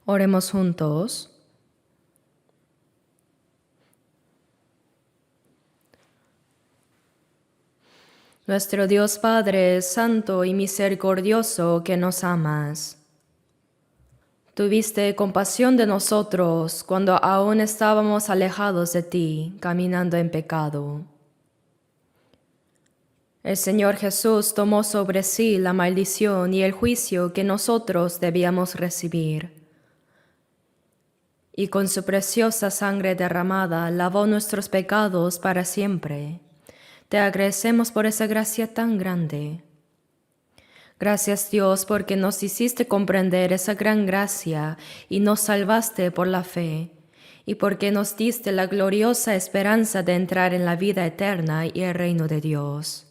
Oremos juntos. Nuestro Dios Padre, santo y misericordioso, que nos amas. Tuviste compasión de nosotros cuando aún estábamos alejados de ti, caminando en pecado. El Señor Jesús tomó sobre sí la maldición y el juicio que nosotros debíamos recibir. Y con su preciosa sangre derramada lavó nuestros pecados para siempre. Te agradecemos por esa gracia tan grande. Gracias, Dios, porque nos hiciste comprender esa gran gracia y nos salvaste por la fe, y porque nos diste la gloriosa esperanza de entrar en la vida eterna y el reino de Dios.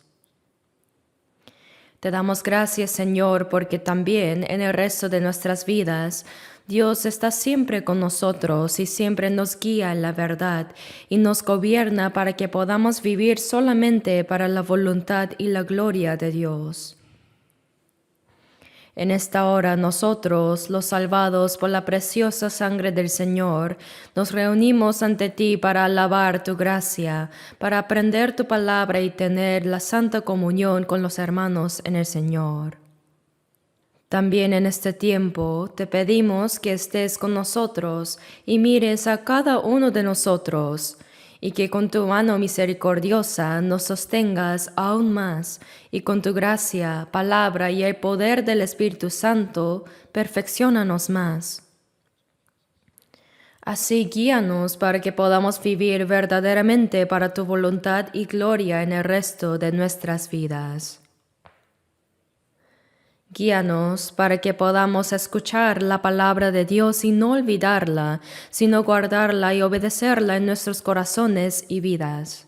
Te damos gracias, Señor, porque también en el resto de nuestras vidas Dios está siempre con nosotros y siempre nos guía en la verdad y nos gobierna para que podamos vivir solamente para la voluntad y la gloria de Dios. En esta hora nosotros, los salvados por la preciosa sangre del Señor, nos reunimos ante ti para alabar tu gracia, para aprender tu palabra y tener la santa comunión con los hermanos en el Señor. También en este tiempo te pedimos que estés con nosotros y mires a cada uno de nosotros, y que con tu mano misericordiosa nos sostengas aún más, y con tu gracia, palabra y el poder del Espíritu Santo, perfecciónanos más. Así guíanos para que podamos vivir verdaderamente para tu voluntad y gloria en el resto de nuestras vidas. Guíanos para que podamos escuchar la palabra de Dios y no olvidarla, sino guardarla y obedecerla en nuestros corazones y vidas.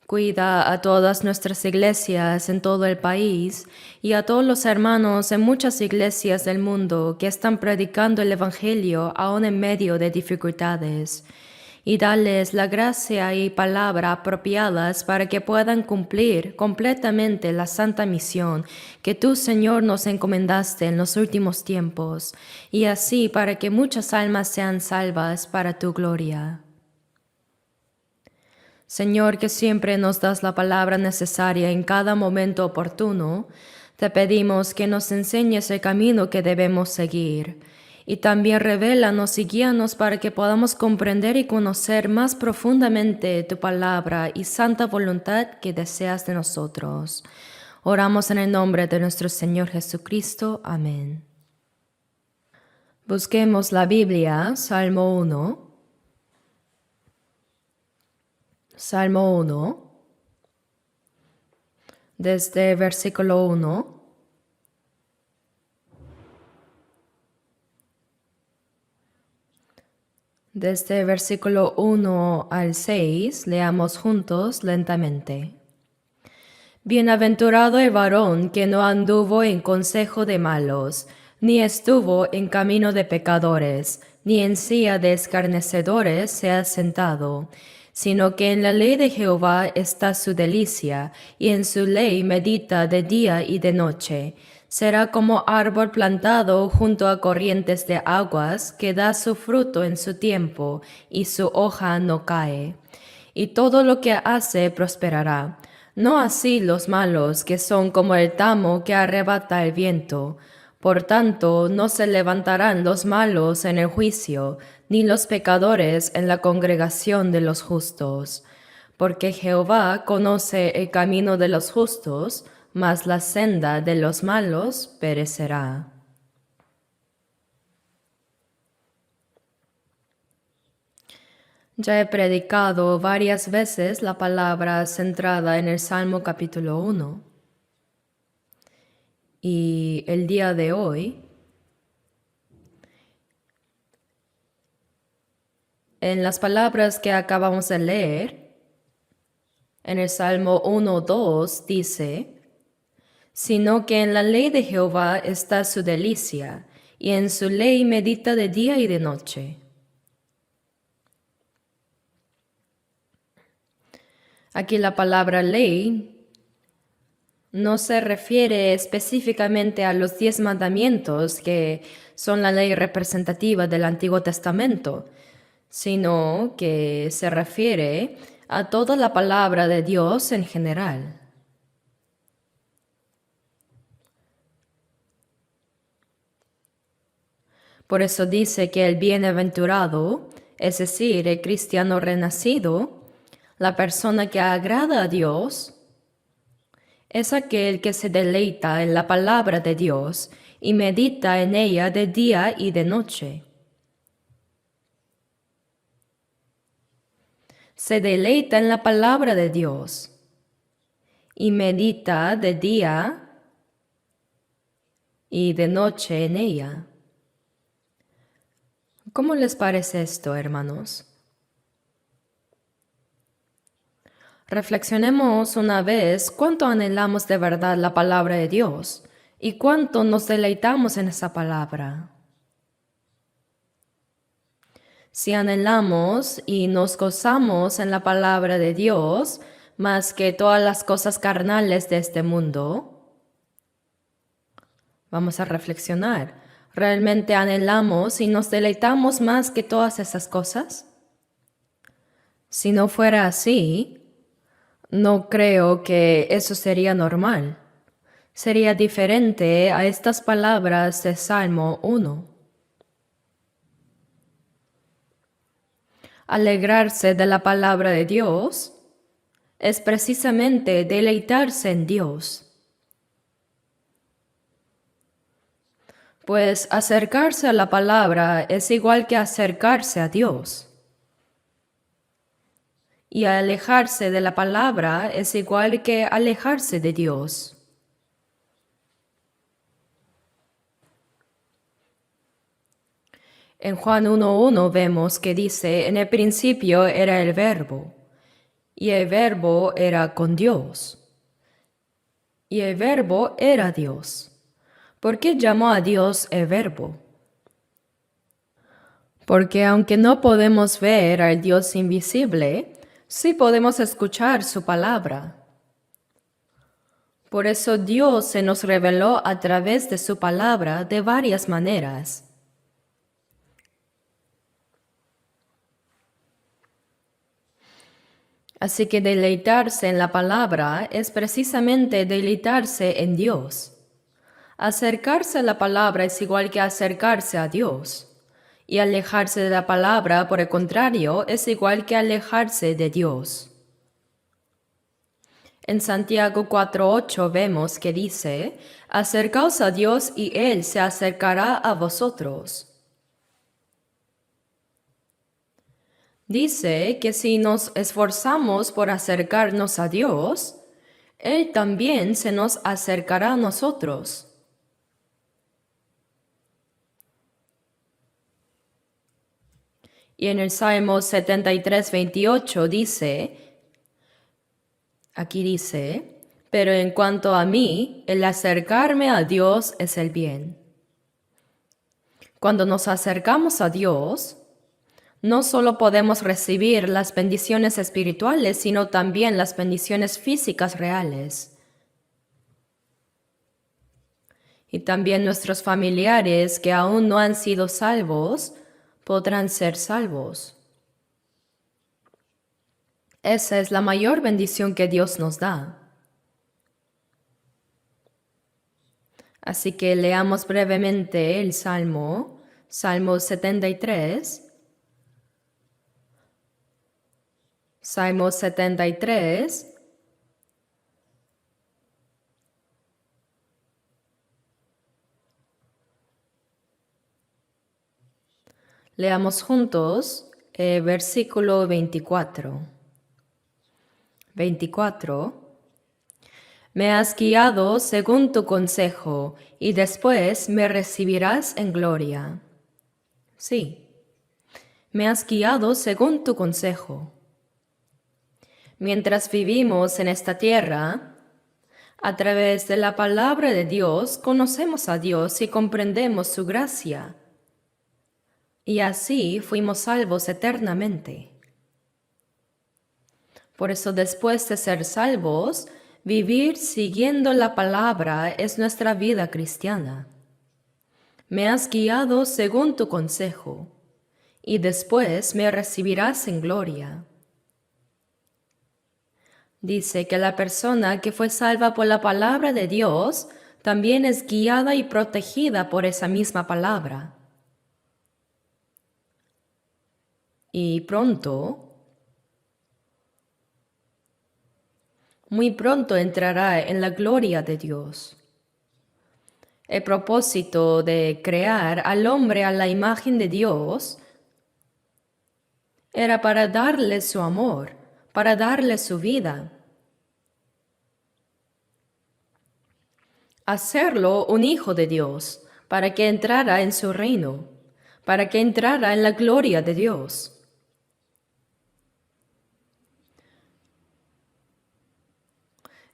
Cuida a todas nuestras iglesias en todo el país y a todos los hermanos en muchas iglesias del mundo que están predicando el Evangelio aún en medio de dificultades, y dales la gracia y palabra apropiadas para que puedan cumplir completamente la santa misión que tú, Señor, nos encomendaste en los últimos tiempos, y así para que muchas almas sean salvas para tu gloria. Señor, que siempre nos das la palabra necesaria en cada momento oportuno, te pedimos que nos enseñes el camino que debemos seguir, y también revélanos y guíanos para que podamos comprender y conocer más profundamente tu palabra y santa voluntad que deseas de nosotros. Oramos en el nombre de nuestro Señor Jesucristo. Amén. Busquemos la Biblia, Salmo 1. Salmo 1, desde versículo 1. Desde versículo 1 al 6, leamos juntos lentamente. Bienaventurado el varón que no anduvo en consejo de malos, ni estuvo en camino de pecadores, ni en silla de escarnecedores se ha sentado, sino que en la ley de Jehová está su delicia, y en su ley medita de día y de noche. Será como árbol plantado junto a corrientes de aguas, que da su fruto en su tiempo, y su hoja no cae. Y todo lo que hace prosperará. No así los malos, que son como el tamo que arrebata el viento. Por tanto, no se levantarán los malos en el juicio, ni los pecadores en la congregación de los justos. Porque Jehová conoce el camino de los justos, mas la senda de los malos perecerá. Ya he predicado varias veces la palabra centrada en el Salmo capítulo 1. Y el día de hoy, en las palabras que acabamos de leer, en el Salmo 1:2 dice, sino que en la ley de Jehová está su delicia, y en su ley medita de día y de noche. Aquí la palabra ley no se refiere específicamente a los 10 mandamientos que son la ley representativa del Antiguo Testamento, sino que se refiere a toda la palabra de Dios en general. Por eso dice que el bienaventurado, es decir, el cristiano renacido, la persona que agrada a Dios, es aquel que se deleita en la palabra de Dios y medita en ella de día y de noche. Se deleita en la palabra de Dios y medita de día y de noche en ella. ¿Cómo les parece esto, hermanos? Reflexionemos una vez cuánto anhelamos de verdad la palabra de Dios y cuánto nos deleitamos en esa palabra. Si anhelamos y nos gozamos en la palabra de Dios más que todas las cosas carnales de este mundo, vamos a reflexionar. ¿Realmente anhelamos y nos deleitamos más que todas esas cosas? Si no fuera así, no creo que eso sería normal. Sería diferente a estas palabras de Salmo 1. Alegrarse de la palabra de Dios es precisamente deleitarse en Dios. Pues acercarse a la palabra es igual que acercarse a Dios. Y alejarse de la palabra es igual que alejarse de Dios. En Juan 1:1 vemos que dice, en el principio era el Verbo, y el Verbo era con Dios, y el Verbo era Dios. ¿Por qué llamó a Dios el Verbo? Porque aunque no podemos ver al Dios invisible, sí podemos escuchar su palabra. Por eso Dios se nos reveló a través de su palabra de varias maneras. Así que deleitarse en la palabra es precisamente deleitarse en Dios. Acercarse a la palabra es igual que acercarse a Dios. Y alejarse de la palabra, por el contrario, es igual que alejarse de Dios. En Santiago 4:8 vemos que dice, acercaos a Dios y Él se acercará a vosotros. Dice que si nos esforzamos por acercarnos a Dios, Él también se nos acercará a nosotros. Y en el Salmo 73:28 aquí dice, pero en cuanto a mí, el acercarme a Dios es el bien. Cuando nos acercamos a Dios, no solo podemos recibir las bendiciones espirituales, sino también las bendiciones físicas reales. Y también nuestros familiares que aún no han sido salvos, podrán ser salvos. Esa es la mayor bendición que Dios nos da. Así que leamos brevemente el Salmo 73. Salmo 73. Leamos juntos versículo 24. 24. Me has guiado según tu consejo, y después me recibirás en gloria. Sí, me has guiado según tu consejo. Mientras vivimos en esta tierra, a través de la palabra de Dios, conocemos a Dios y comprendemos su gracia. Y así fuimos salvos eternamente. Por eso después de ser salvos, Vivir siguiendo la palabra es nuestra vida cristiana. Me has guiado según tu consejo, y después me recibirás en gloria. Dice que la persona que fue salva por la palabra de Dios también es guiada y protegida por esa misma palabra. Y muy pronto entrará en la gloria de Dios. El propósito de crear al hombre a la imagen de Dios era para darle su amor, para darle su vida. Hacerlo un hijo de Dios, para que entrara en su reino, para que entrara en la gloria de Dios.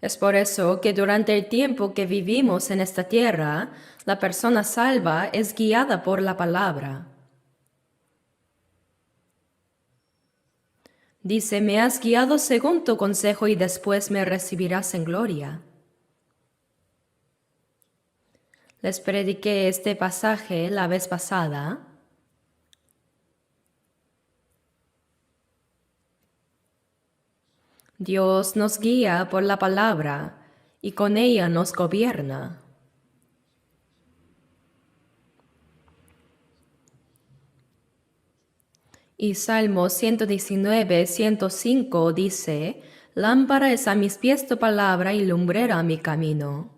Es por eso que durante el tiempo que vivimos en esta tierra, la persona salva es guiada por la palabra. Dice, me has guiado según tu consejo y después me recibirás en gloria. Les prediqué este pasaje la vez pasada. Dios nos guía por la palabra y con ella nos gobierna. Y Salmo 119, 105 dice, lámpara es a mis pies tu palabra y lumbrera a mi camino.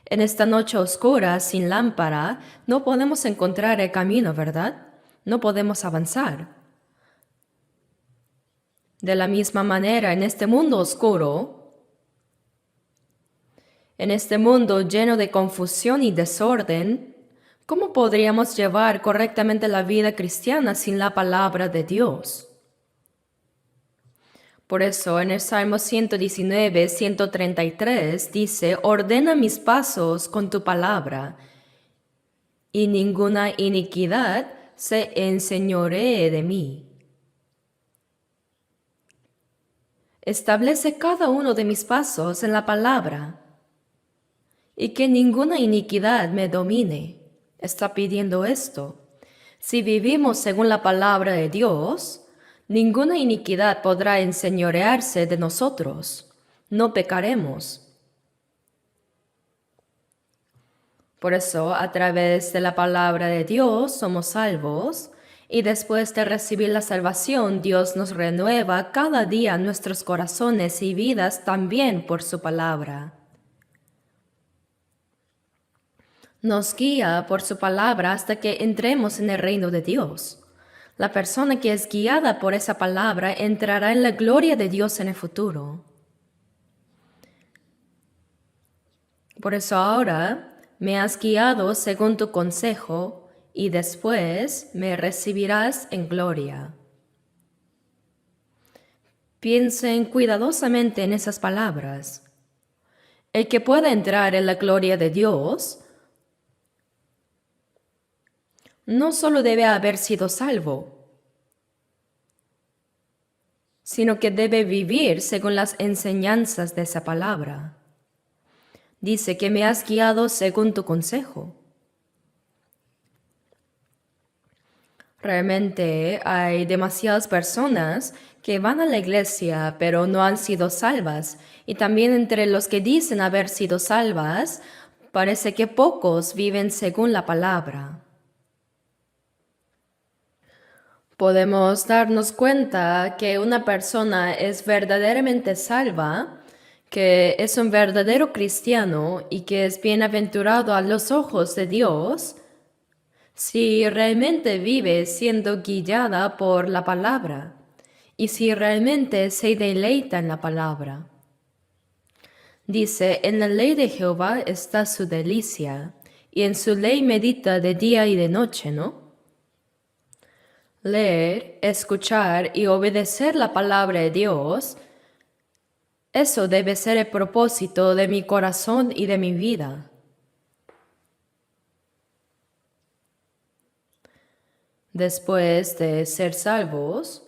En esta noche oscura, sin lámpara, no podemos encontrar el camino, ¿verdad? No podemos avanzar. De la misma manera, en este mundo oscuro, en este mundo lleno de confusión y desorden, ¿cómo podríamos llevar correctamente la vida cristiana sin la palabra de Dios? Por eso en el Salmo 119, 133 dice, ordena mis pasos con tu palabra, y ninguna iniquidad se enseñoree de mí. Establece cada uno de mis pasos en la palabra, y que ninguna iniquidad me domine. Está pidiendo esto. Si vivimos según la palabra de Dios, ninguna iniquidad podrá enseñorearse de nosotros. No pecaremos. Por eso, a través de la palabra de Dios somos salvos, y después de recibir la salvación, Dios nos renueva cada día nuestros corazones y vidas también por su palabra. Nos guía por su palabra hasta que entremos en el reino de Dios. La persona que es guiada por esa palabra entrará en la gloria de Dios en el futuro. Por eso ahora me has guiado según tu consejo y después me recibirás en gloria. Piensen cuidadosamente en esas palabras. El que pueda entrar en la gloria de Dios no solo debe haber sido salvo, sino que debe vivir según las enseñanzas de esa palabra. Dice que me has guiado según tu consejo. Realmente hay demasiadas personas que van a la iglesia pero no han sido salvas, y también entre los que dicen haber sido salvas, parece que pocos viven según la palabra. Podemos darnos cuenta que una persona es verdaderamente salva, que es un verdadero cristiano y que es bienaventurado a los ojos de Dios, si realmente vive siendo guiada por la palabra y si realmente se deleita en la palabra. Dice, en la ley de Jehová está su delicia, y en su ley medita de día y de noche, ¿no? Leer, escuchar y obedecer la palabra de Dios, eso debe ser el propósito de mi corazón y de mi vida. Después de ser salvos,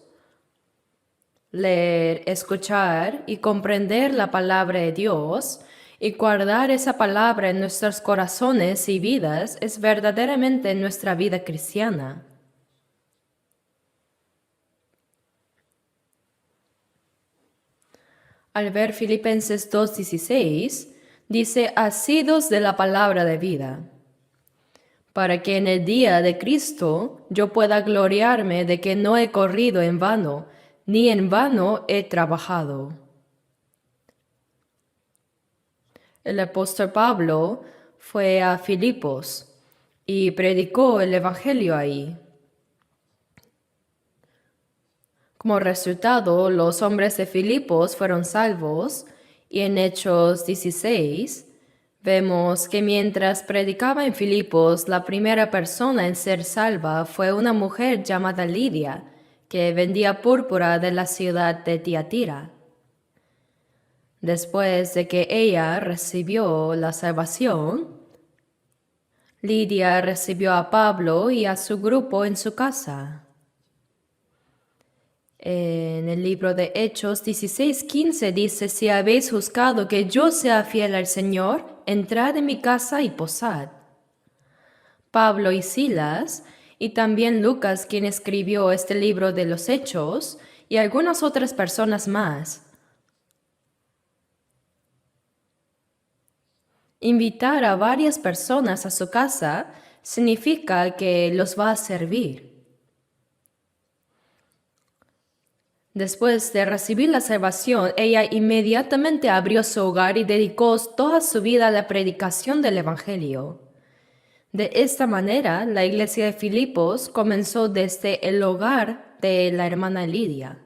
leer, escuchar y comprender la palabra de Dios y guardar esa palabra en nuestros corazones y vidas es verdaderamente nuestra vida cristiana. Al ver Filipenses 2:16, dice, asidos de la palabra de vida, para que en el día de Cristo yo pueda gloriarme de que no he corrido en vano, ni en vano he trabajado. El apóstol Pablo fue a Filipos y predicó el Evangelio ahí. Como resultado, los hombres de Filipos fueron salvos y en Hechos 16 vemos que mientras predicaba en Filipos, la primera persona en ser salva fue una mujer llamada Lidia, que vendía púrpura de la ciudad de Tiatira. Después de que ella recibió la salvación, Lidia recibió a Pablo y a su grupo en su casa. En el libro de Hechos 16:15 dice, si habéis juzgado que yo sea fiel al Señor, entrad en mi casa y posad. Pablo y Silas, y también Lucas, quien escribió este libro de los Hechos, y algunas otras personas más, invitar a varias personas a su casa significa que los va a servir. Después de recibir la salvación, ella inmediatamente abrió su hogar y dedicó toda su vida a la predicación del Evangelio. De esta manera, la iglesia de Filipos comenzó desde el hogar de la hermana Lidia.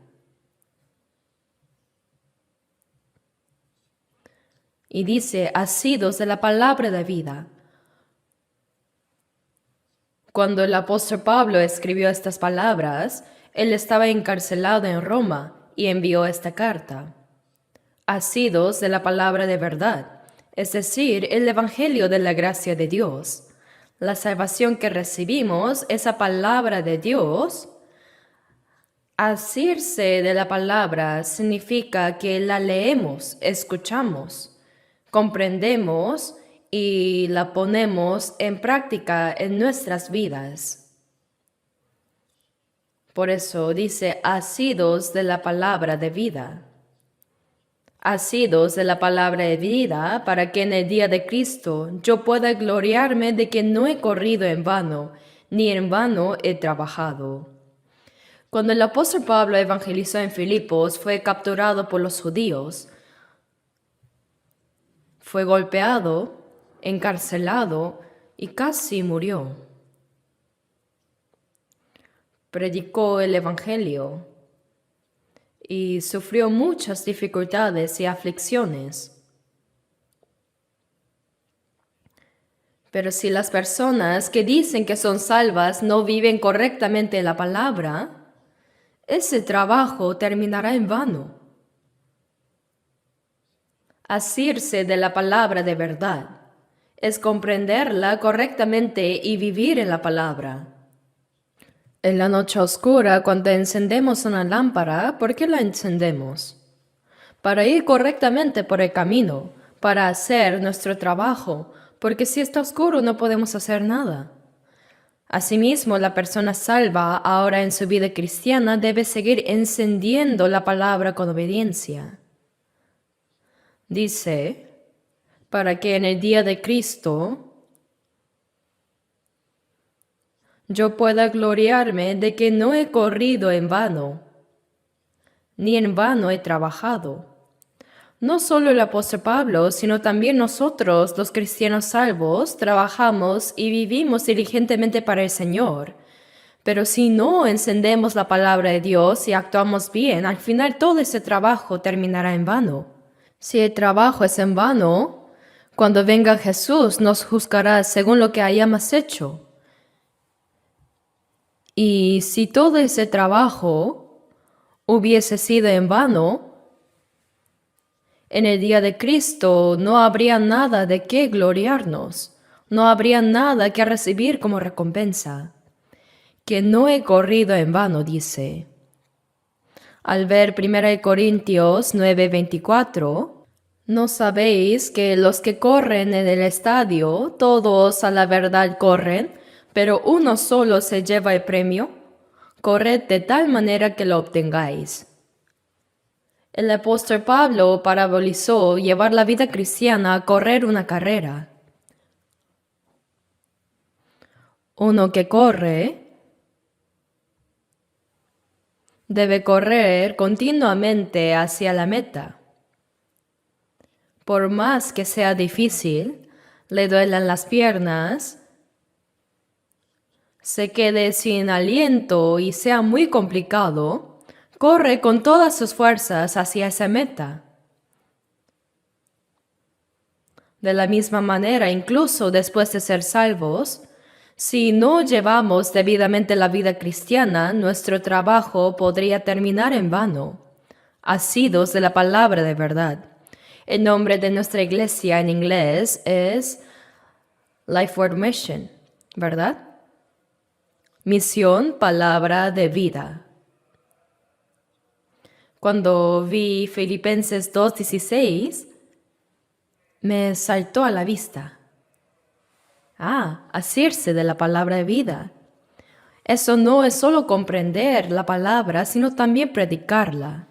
Y dice, asidos de la palabra de vida. Cuando el apóstol Pablo escribió estas palabras, él estaba encarcelado en Roma y envió esta carta. Asidos de la palabra de verdad, es decir, el evangelio de la gracia de Dios. La salvación que recibimos, esa palabra de Dios. Asirse de la palabra significa que la leemos, escuchamos, comprendemos y la ponemos en práctica en nuestras vidas. Por eso dice, asidos de la palabra de vida. Asidos de la palabra de vida, para que en el día de Cristo yo pueda gloriarme de que no he corrido en vano, ni en vano he trabajado. Cuando el apóstol Pablo evangelizó en Filipos, fue capturado por los judíos. Fue golpeado, encarcelado y casi murió. Predicó el Evangelio y sufrió muchas dificultades y aflicciones. Pero si las personas que dicen que son salvas no viven correctamente la palabra, ese trabajo terminará en vano. Asirse de la palabra de verdad es comprenderla correctamente y vivir en la palabra. En la noche oscura, cuando encendemos una lámpara, ¿por qué la encendemos? Para ir correctamente por el camino, para hacer nuestro trabajo, porque si está oscuro no podemos hacer nada. Asimismo, la persona salva ahora en su vida cristiana debe seguir encendiendo la palabra con obediencia. Dice, para que en el día de Cristo yo pueda gloriarme de que no he corrido en vano, ni en vano he trabajado. No solo el apóstol Pablo, sino también nosotros, los cristianos salvos, trabajamos y vivimos diligentemente para el Señor. Pero si no encendemos la palabra de Dios y actuamos bien, al final todo ese trabajo terminará en vano. Si el trabajo es en vano, cuando venga Jesús nos juzgará según lo que hayamos hecho. Y si todo ese trabajo hubiese sido en vano, en el día de Cristo no habría nada de qué gloriarnos, no habría nada que recibir como recompensa. Que no he corrido en vano, dice. Al ver 1 Corintios 9:24, ¿no sabéis que los que corren en el estadio, todos a la verdad corren, pero uno solo se lleva el premio? Corred de tal manera que lo obtengáis. El apóstol Pablo parabolizó llevar la vida cristiana a correr una carrera. Uno que corre debe correr continuamente hacia la meta. Por más que sea difícil, le duelan las piernas, se quede sin aliento y sea muy complicado, corre con todas sus fuerzas hacia esa meta. De la misma manera, incluso después de ser salvos, si no llevamos debidamente la vida cristiana, nuestro trabajo podría terminar en vano, asidos de la palabra de verdad. El nombre de nuestra iglesia en inglés es Life Word Mission, ¿verdad? Misión, palabra de vida. Cuando vi Filipenses 2:16, me saltó a la vista. Asirse de la palabra de vida. Eso no es solo comprender la palabra, sino también predicarla.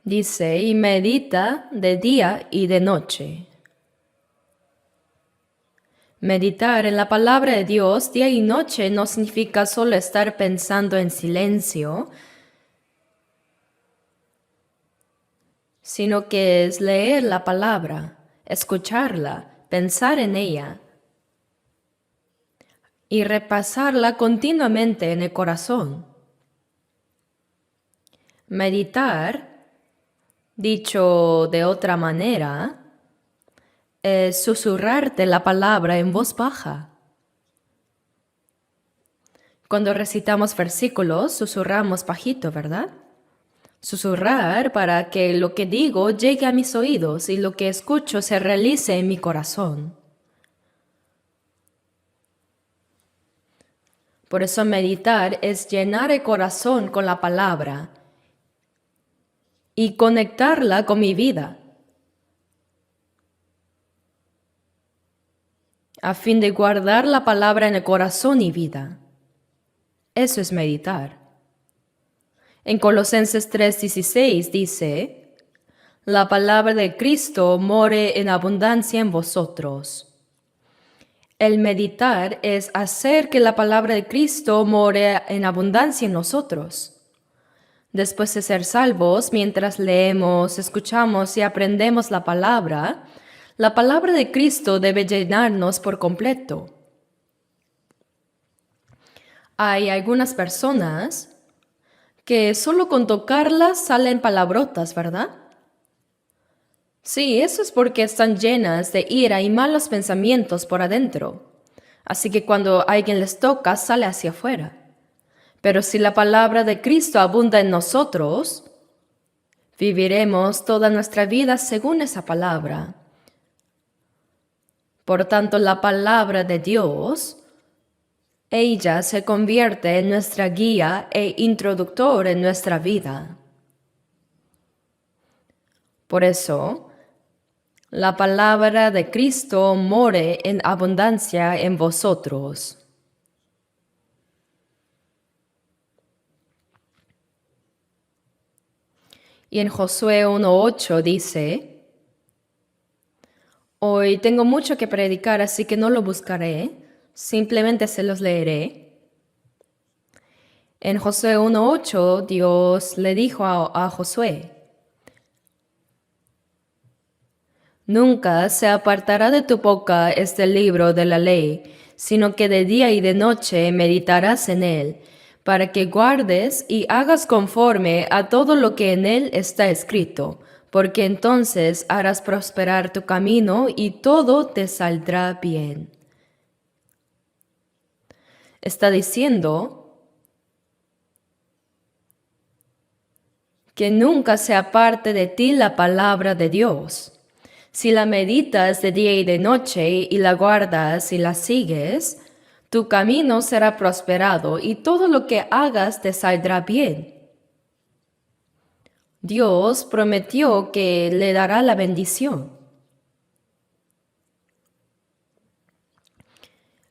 Dice, y medita de día y de noche. Meditar en la palabra de Dios día y noche no significa solo estar pensando en silencio, sino que es leer la palabra, escucharla, pensar en ella y repasarla continuamente en el corazón. Meditar, dicho de otra manera, es susurrarte la palabra en voz baja. Cuando recitamos versículos, susurramos bajito, ¿verdad? Susurrar para que lo que digo llegue a mis oídos y lo que escucho se realice en mi corazón. Por eso meditar es llenar el corazón con la palabra y conectarla con mi vida, a fin de guardar la palabra en el corazón y vida. Eso es meditar. En Colosenses 3:16 dice, la palabra de Cristo more en abundancia en vosotros. El meditar es hacer que la palabra de Cristo more en abundancia en nosotros. Después de ser salvos, mientras leemos, escuchamos y aprendemos la palabra de Cristo debe llenarnos por completo. Hay algunas personas que solo con tocarlas salen palabrotas, ¿verdad? Sí, eso es porque están llenas de ira y malos pensamientos por adentro. Así que cuando alguien les toca, sale hacia afuera. Pero si la palabra de Cristo abunda en nosotros, viviremos toda nuestra vida según esa palabra. Por tanto, la palabra de Dios, ella se convierte en nuestra guía e introductor en nuestra vida. Por eso, la palabra de Cristo more en abundancia en vosotros. Y en Josué 1:8 dice, hoy tengo mucho que predicar, así que no lo buscaré, simplemente se los leeré. En Josué 1:8 Dios le dijo a Josué, nunca se apartará de tu boca este libro de la ley, sino que de día y de noche meditarás en él, para que guardes y hagas conforme a todo lo que en él está escrito, porque entonces harás prosperar tu camino y todo te saldrá bien. Está diciendo que nunca se aparte de ti la palabra de Dios. Si la meditas de día y de noche y la guardas y la sigues, Tu camino será prosperado y todo lo que hagas te saldrá bien. Dios prometió que le dará la bendición.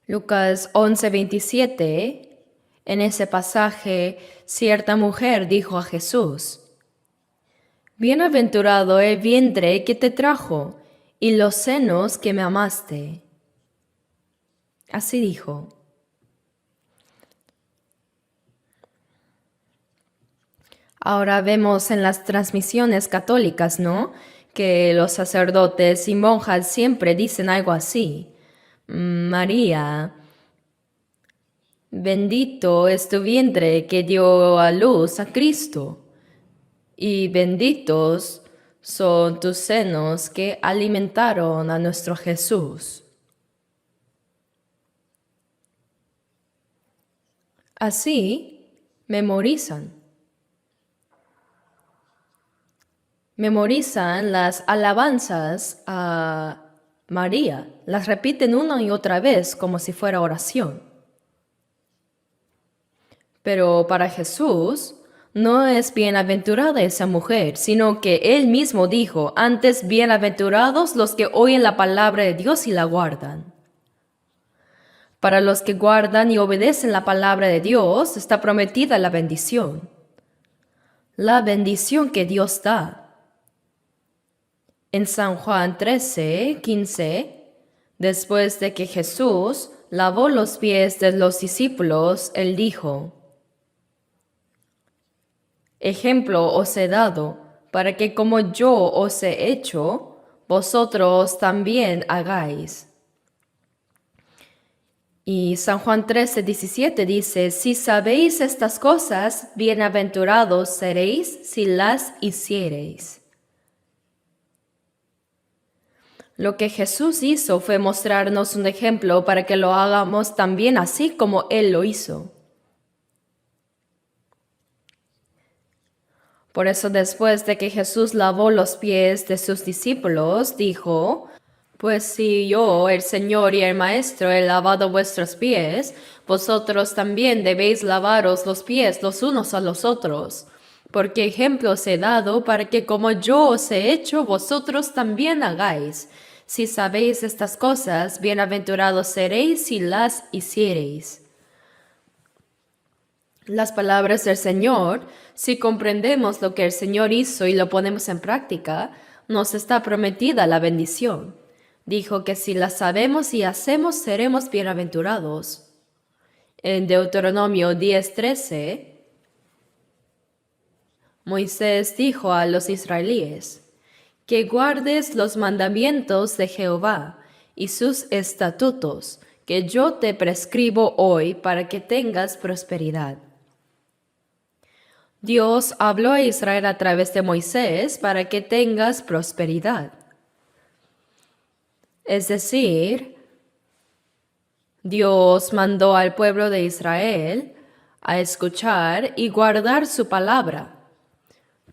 Lucas 11:27, en ese pasaje, cierta mujer dijo a Jesús: Bienaventurado el vientre que te trajo y los senos que me amaste. Así dijo. Ahora vemos en las transmisiones católicas, ¿no?, que los sacerdotes y monjas siempre dicen algo así. María, bendito es tu vientre que dio a luz a Cristo, y benditos son tus senos que alimentaron a nuestro Jesús. Así memorizan las alabanzas a María, las repiten una y otra vez como si fuera oración. Pero para Jesús no es bienaventurada esa mujer, sino que Él mismo dijo: antes bienaventurados los que oyen la palabra de Dios y la guardan. Para los que guardan y obedecen la palabra de Dios está prometida la bendición que Dios da. En San Juan 13:15, después de que Jesús lavó los pies de los discípulos, Él dijo: Ejemplo os he dado, para que como yo os he hecho, vosotros también hagáis. Y San Juan 13:17 dice: Si sabéis estas cosas, bienaventurados seréis si las hiciereis. Lo que Jesús hizo fue mostrarnos un ejemplo para que lo hagamos también así como Él lo hizo. Por eso, después de que Jesús lavó los pies de sus discípulos, dijo: Pues si yo, el Señor y el Maestro, he lavado vuestros pies, vosotros también debéis lavaros los pies los unos a los otros. Porque ejemplo os he dado para que como yo os he hecho, vosotros también hagáis. Si sabéis estas cosas, bienaventurados seréis si las hiciereis. Las palabras del Señor, si comprendemos lo que el Señor hizo y lo ponemos en práctica, nos está prometida la bendición. Dijo que si las sabemos y hacemos, seremos bienaventurados. En Deuteronomio 10:13, Moisés dijo a los israelíes: que guardes los mandamientos de Jehová y sus estatutos, que yo te prescribo hoy para que tengas prosperidad. Dios habló a Israel a través de Moisés para que tengas prosperidad. Es decir, Dios mandó al pueblo de Israel a escuchar y guardar su palabra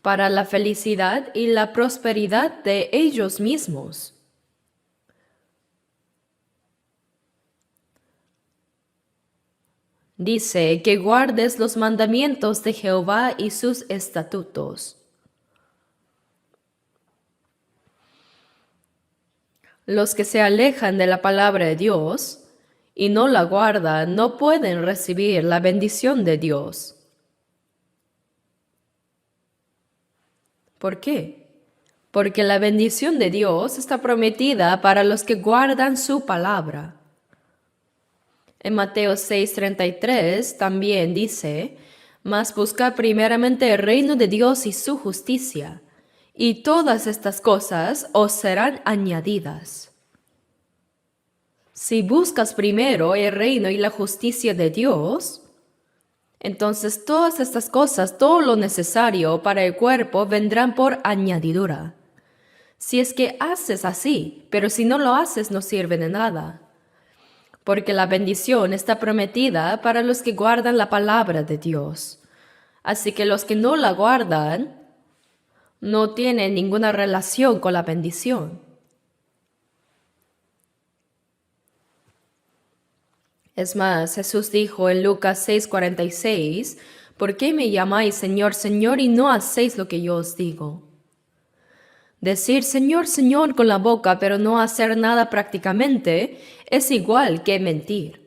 para la felicidad y la prosperidad de ellos mismos. Dice que guardes los mandamientos de Jehová y sus estatutos. Los que se alejan de la palabra de Dios y no la guardan no pueden recibir la bendición de Dios. ¿Por qué? Porque la bendición de Dios está prometida para los que guardan su palabra. En Mateo 6:33 también dice: mas buscad primeramente el reino de Dios y su justicia, y todas estas cosas os serán añadidas. Si buscas primero el reino y la justicia de Dios, entonces todas estas cosas, todo lo necesario para el cuerpo, vendrán por añadidura. Si es que haces así, pero si no lo haces, no sirve de nada. Porque la bendición está prometida para los que guardan la palabra de Dios. Así que los que no la guardan no tienen ninguna relación con la bendición. Es más, Jesús dijo en Lucas 6:46, ¿por qué me llamáis Señor, Señor, y no hacéis lo que yo os digo? Decir Señor, Señor con la boca, pero no hacer nada prácticamente, es igual que mentir.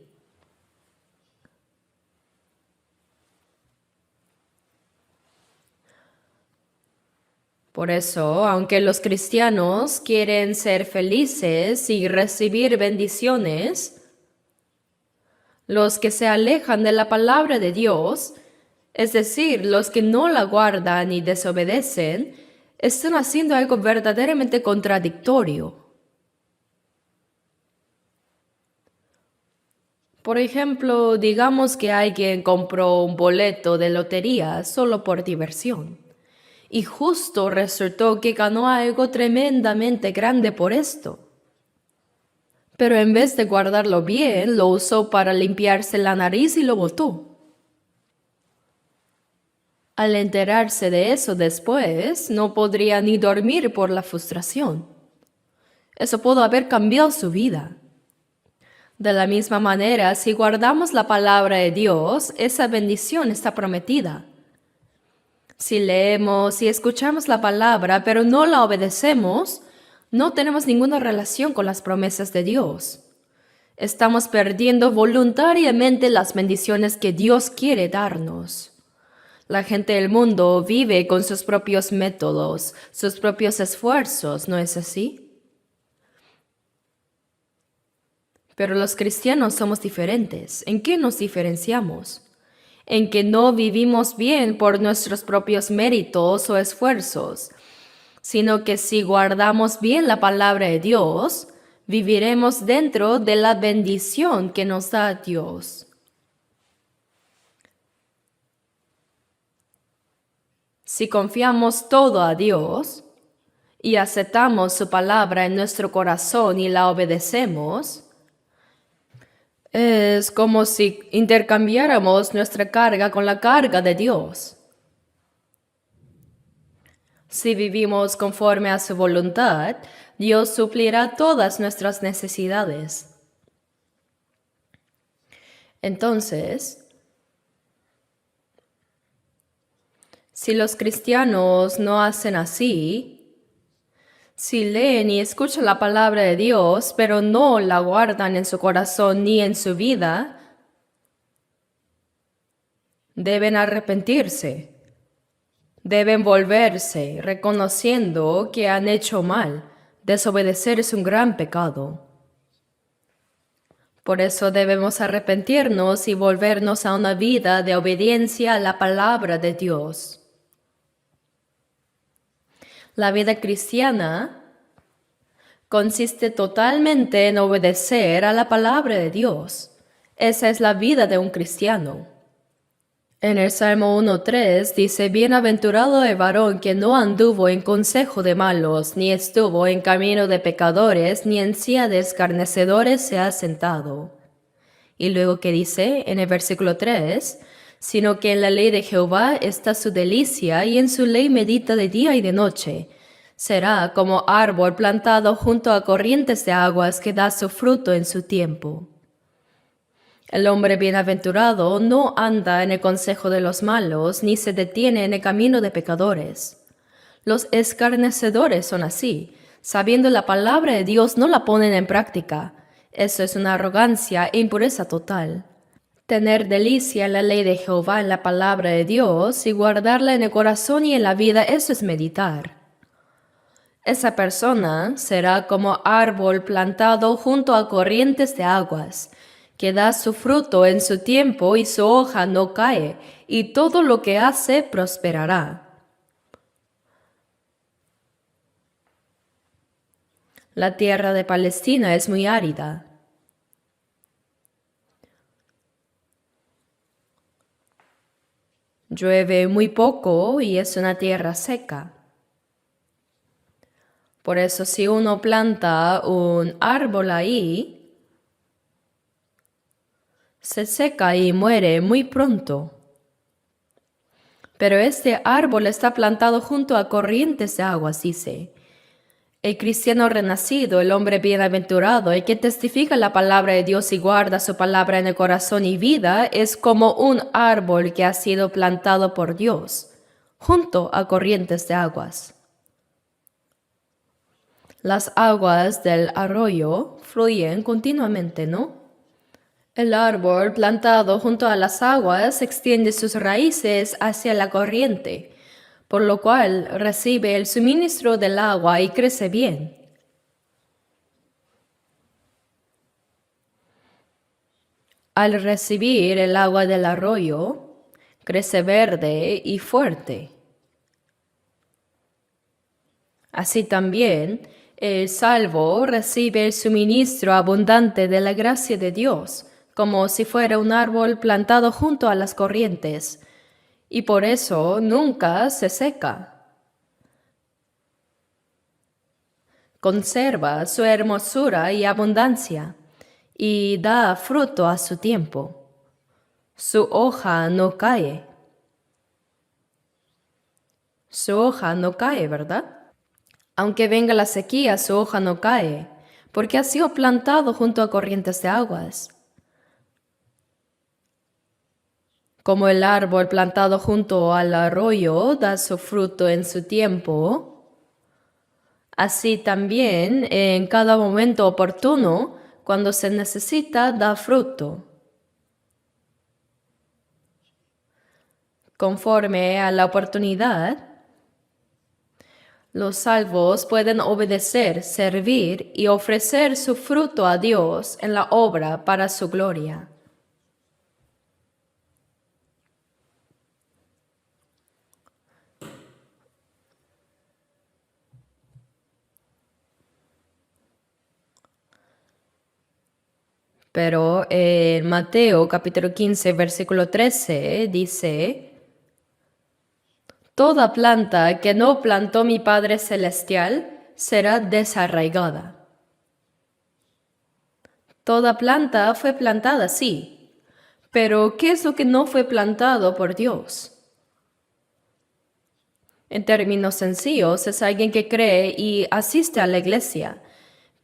Por eso, aunque los cristianos quieren ser felices y recibir bendiciones, los que se alejan de la palabra de Dios, es decir, los que no la guardan y desobedecen, están haciendo algo verdaderamente contradictorio. Por ejemplo, digamos que alguien compró un boleto de lotería solo por diversión. Y justo resultó que ganó algo tremendamente grande por esto. Pero en vez de guardarlo bien, lo usó para limpiarse la nariz y lo botó. Al enterarse de eso después, no podría ni dormir por la frustración. Eso pudo haber cambiado su vida. De la misma manera, si guardamos la palabra de Dios, esa bendición está prometida. Si leemos y escuchamos la palabra, pero no la obedecemos, no tenemos ninguna relación con las promesas de Dios. Estamos perdiendo voluntariamente las bendiciones que Dios quiere darnos. La gente del mundo vive con sus propios métodos, sus propios esfuerzos, ¿no es así? Pero los cristianos somos diferentes. ¿En qué nos diferenciamos? En que no vivimos bien por nuestros propios méritos o esfuerzos, sino que si guardamos bien la palabra de Dios, viviremos dentro de la bendición que nos da Dios. Si confiamos todo a Dios y aceptamos su palabra en nuestro corazón y la obedecemos, es como si intercambiáramos nuestra carga con la carga de Dios. Si vivimos conforme a su voluntad, Dios suplirá todas nuestras necesidades. Entonces, si los cristianos no hacen así, si leen y escuchan la palabra de Dios, pero no la guardan en su corazón ni en su vida, deben arrepentirse. Deben volverse, reconociendo que han hecho mal. Desobedecer es un gran pecado. Por eso debemos arrepentirnos y volvernos a una vida de obediencia a la palabra de Dios. La vida cristiana consiste totalmente en obedecer a la palabra de Dios. Esa es la vida de un cristiano. En el Salmo 1:3 dice, bienaventurado el varón que no anduvo en consejo de malos, ni estuvo en camino de pecadores, ni en silla de escarnecedores se ha sentado. Y luego que dice en el versículo 3, sino que en la ley de Jehová está su delicia, y en su ley medita de día y de noche. Será como árbol plantado junto a corrientes de aguas que da su fruto en su tiempo. El hombre bienaventurado no anda en el consejo de los malos, ni se detiene en el camino de pecadores. Los escarnecedores son así. Sabiendo la palabra de Dios, no la ponen en práctica. Eso es una arrogancia e impureza total. Tener delicia en la ley de Jehová, en la palabra de Dios, y guardarla en el corazón y en la vida, eso es meditar. Esa persona será como árbol plantado junto a corrientes de aguas, que da su fruto en su tiempo y su hoja no cae, y todo lo que hace prosperará. La tierra de Palestina es muy árida. Llueve muy poco y es una tierra seca. Por eso si uno planta un árbol ahí, se seca y muere muy pronto. Pero este árbol está plantado junto a corrientes de aguas, dice. El cristiano renacido, el hombre bienaventurado, el que testifica la palabra de Dios y guarda su palabra en el corazón y vida, es como un árbol que ha sido plantado por Dios, junto a corrientes de aguas. Las aguas del arroyo fluyen continuamente, ¿no? El árbol plantado junto a las aguas extiende sus raíces hacia la corriente, por lo cual recibe el suministro del agua y crece bien. Al recibir el agua del arroyo, crece verde y fuerte. Así también, el salvo recibe el suministro abundante de la gracia de Dios, como si fuera un árbol plantado junto a las corrientes, y por eso nunca se seca. Conserva su hermosura y abundancia, y da fruto a su tiempo. Su hoja no cae. Su hoja no cae, ¿verdad? Aunque venga la sequía, su hoja no cae, porque ha sido plantado junto a corrientes de aguas. Como el árbol plantado junto al arroyo da su fruto en su tiempo, así también en cada momento oportuno, cuando se necesita, da fruto. Conforme a la oportunidad, los salvos pueden obedecer, servir y ofrecer su fruto a Dios en la obra para su gloria. Pero en Mateo capítulo 15, versículo 13 dice: Toda planta que no plantó mi Padre Celestial será desarraigada. Toda planta fue plantada, sí, pero ¿qué es lo que no fue plantado por Dios? En términos sencillos, es alguien que cree y asiste a la iglesia,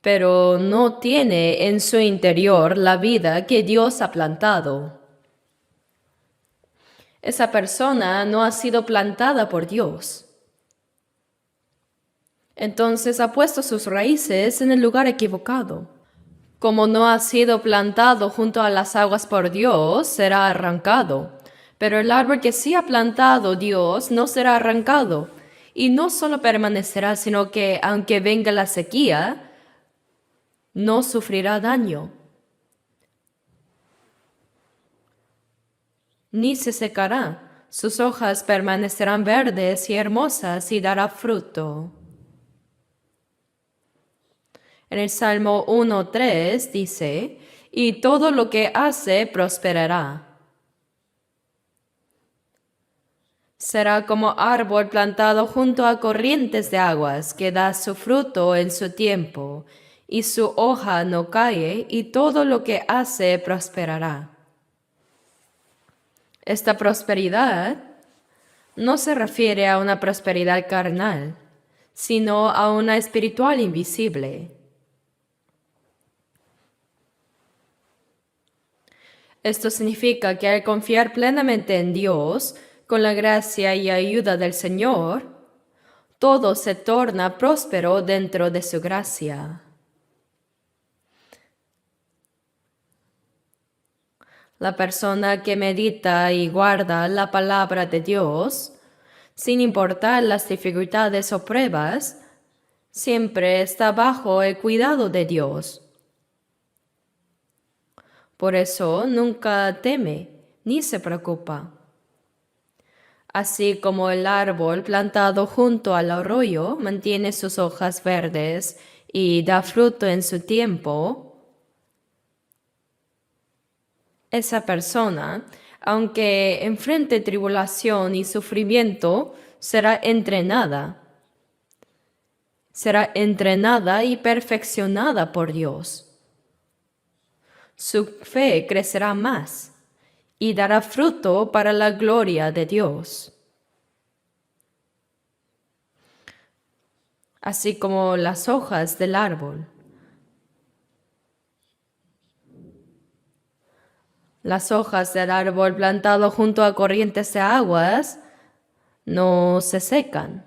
pero no tiene en su interior la vida que Dios ha plantado. Esa persona no ha sido plantada por Dios. Entonces ha puesto sus raíces en el lugar equivocado. Como no ha sido plantado junto a las aguas por Dios, será arrancado. Pero el árbol que sí ha plantado Dios no será arrancado. Y no solo permanecerá, sino que aunque venga la sequía, no sufrirá daño, ni se secará. Sus hojas permanecerán verdes y hermosas y dará fruto. En el Salmo 1:3 dice: y todo lo que hace prosperará. Será como árbol plantado junto a corrientes de aguas, que da su fruto en su tiempo, y su hoja no cae, y todo lo que hace prosperará. Esta prosperidad no se refiere a una prosperidad carnal, sino a una espiritual invisible. Esto significa que al confiar plenamente en Dios, con la gracia y ayuda del Señor, todo se torna próspero dentro de su gracia. La persona que medita y guarda la palabra de Dios, sin importar las dificultades o pruebas, siempre está bajo el cuidado de Dios. Por eso nunca teme ni se preocupa. Así como el árbol plantado junto al arroyo mantiene sus hojas verdes y da fruto en su tiempo, esa persona, aunque enfrente tribulación y sufrimiento, será entrenada y perfeccionada por Dios. Su fe crecerá más y dará fruto para la gloria de Dios. así como las hojas del árbol. Las hojas del árbol plantado junto a corrientes de aguas no se secan.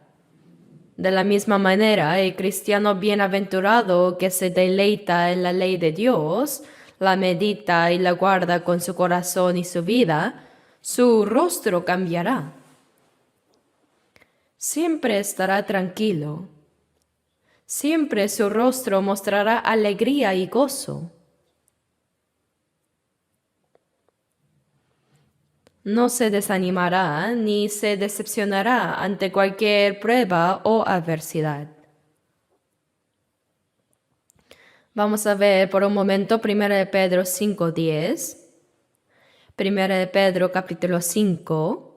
De la misma manera, el cristiano bienaventurado que se deleita en la ley de Dios, la medita y la guarda con su corazón y su vida, su rostro cambiará. Siempre estará tranquilo. Siempre su rostro mostrará alegría y gozo. No se desanimará ni se decepcionará ante cualquier prueba o adversidad. Vamos a ver por un momento 1 de Pedro 5:10. 1 de Pedro capítulo 5.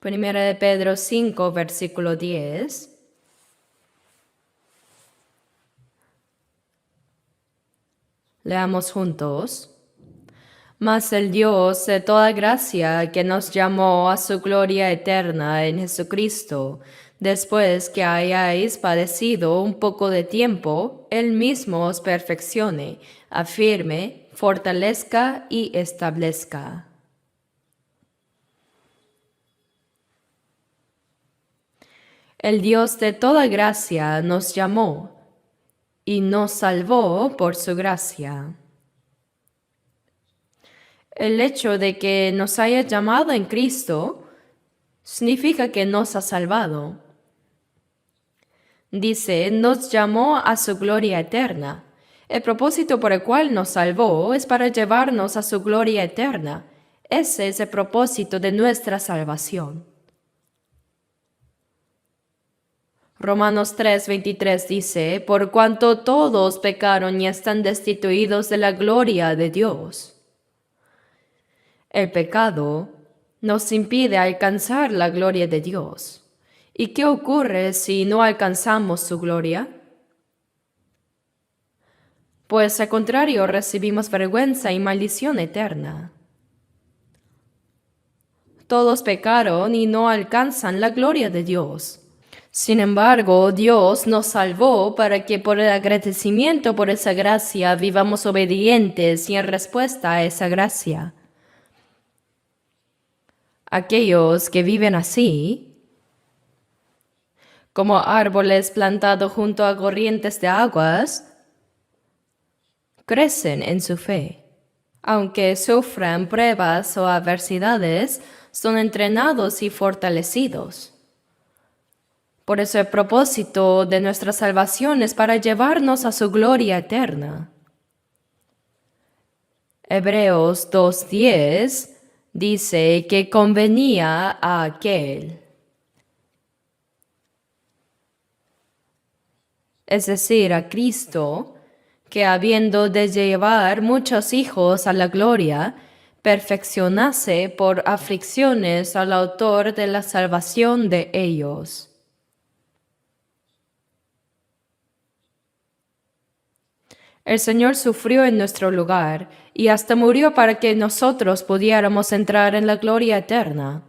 Primera de Pedro 5, versículo 10. Leamos juntos. Mas el Dios de toda gracia, que nos llamó a su gloria eterna en Jesucristo, después que hayáis padecido un poco de tiempo, Él mismo os perfeccione, afirme, fortalezca y establezca. El Dios de toda gracia nos llamó y nos salvó por su gracia. El hecho de que nos haya llamado en Cristo significa que nos ha salvado. Dice, nos llamó a su gloria eterna. El propósito por el cual nos salvó es para llevarnos a su gloria eterna. Ese es el propósito de nuestra salvación. Romanos 3:23 dice, por cuanto todos pecaron y están destituidos de la gloria de Dios. El pecado nos impide alcanzar la gloria de Dios. ¿Y qué ocurre si no alcanzamos su gloria? Pues al contrario recibimos vergüenza y maldición eterna. Todos pecaron y no alcanzan la gloria de Dios. Sin embargo, Dios nos salvó para que por el agradecimiento por esa gracia vivamos obedientes y en respuesta a esa gracia. Aquellos que viven así, como árboles plantados junto a corrientes de aguas, crecen en su fe. Aunque sufran pruebas o adversidades, son entrenados y fortalecidos. Por eso el propósito de nuestra salvación es para llevarnos a su gloria eterna. Hebreos 2:10 dice que convenía a aquel, es decir, a Cristo, que habiendo de llevar muchos hijos a la gloria, perfeccionase por aflicciones al autor de la salvación de ellos. El Señor sufrió en nuestro lugar y hasta murió para que nosotros pudiéramos entrar en la gloria eterna.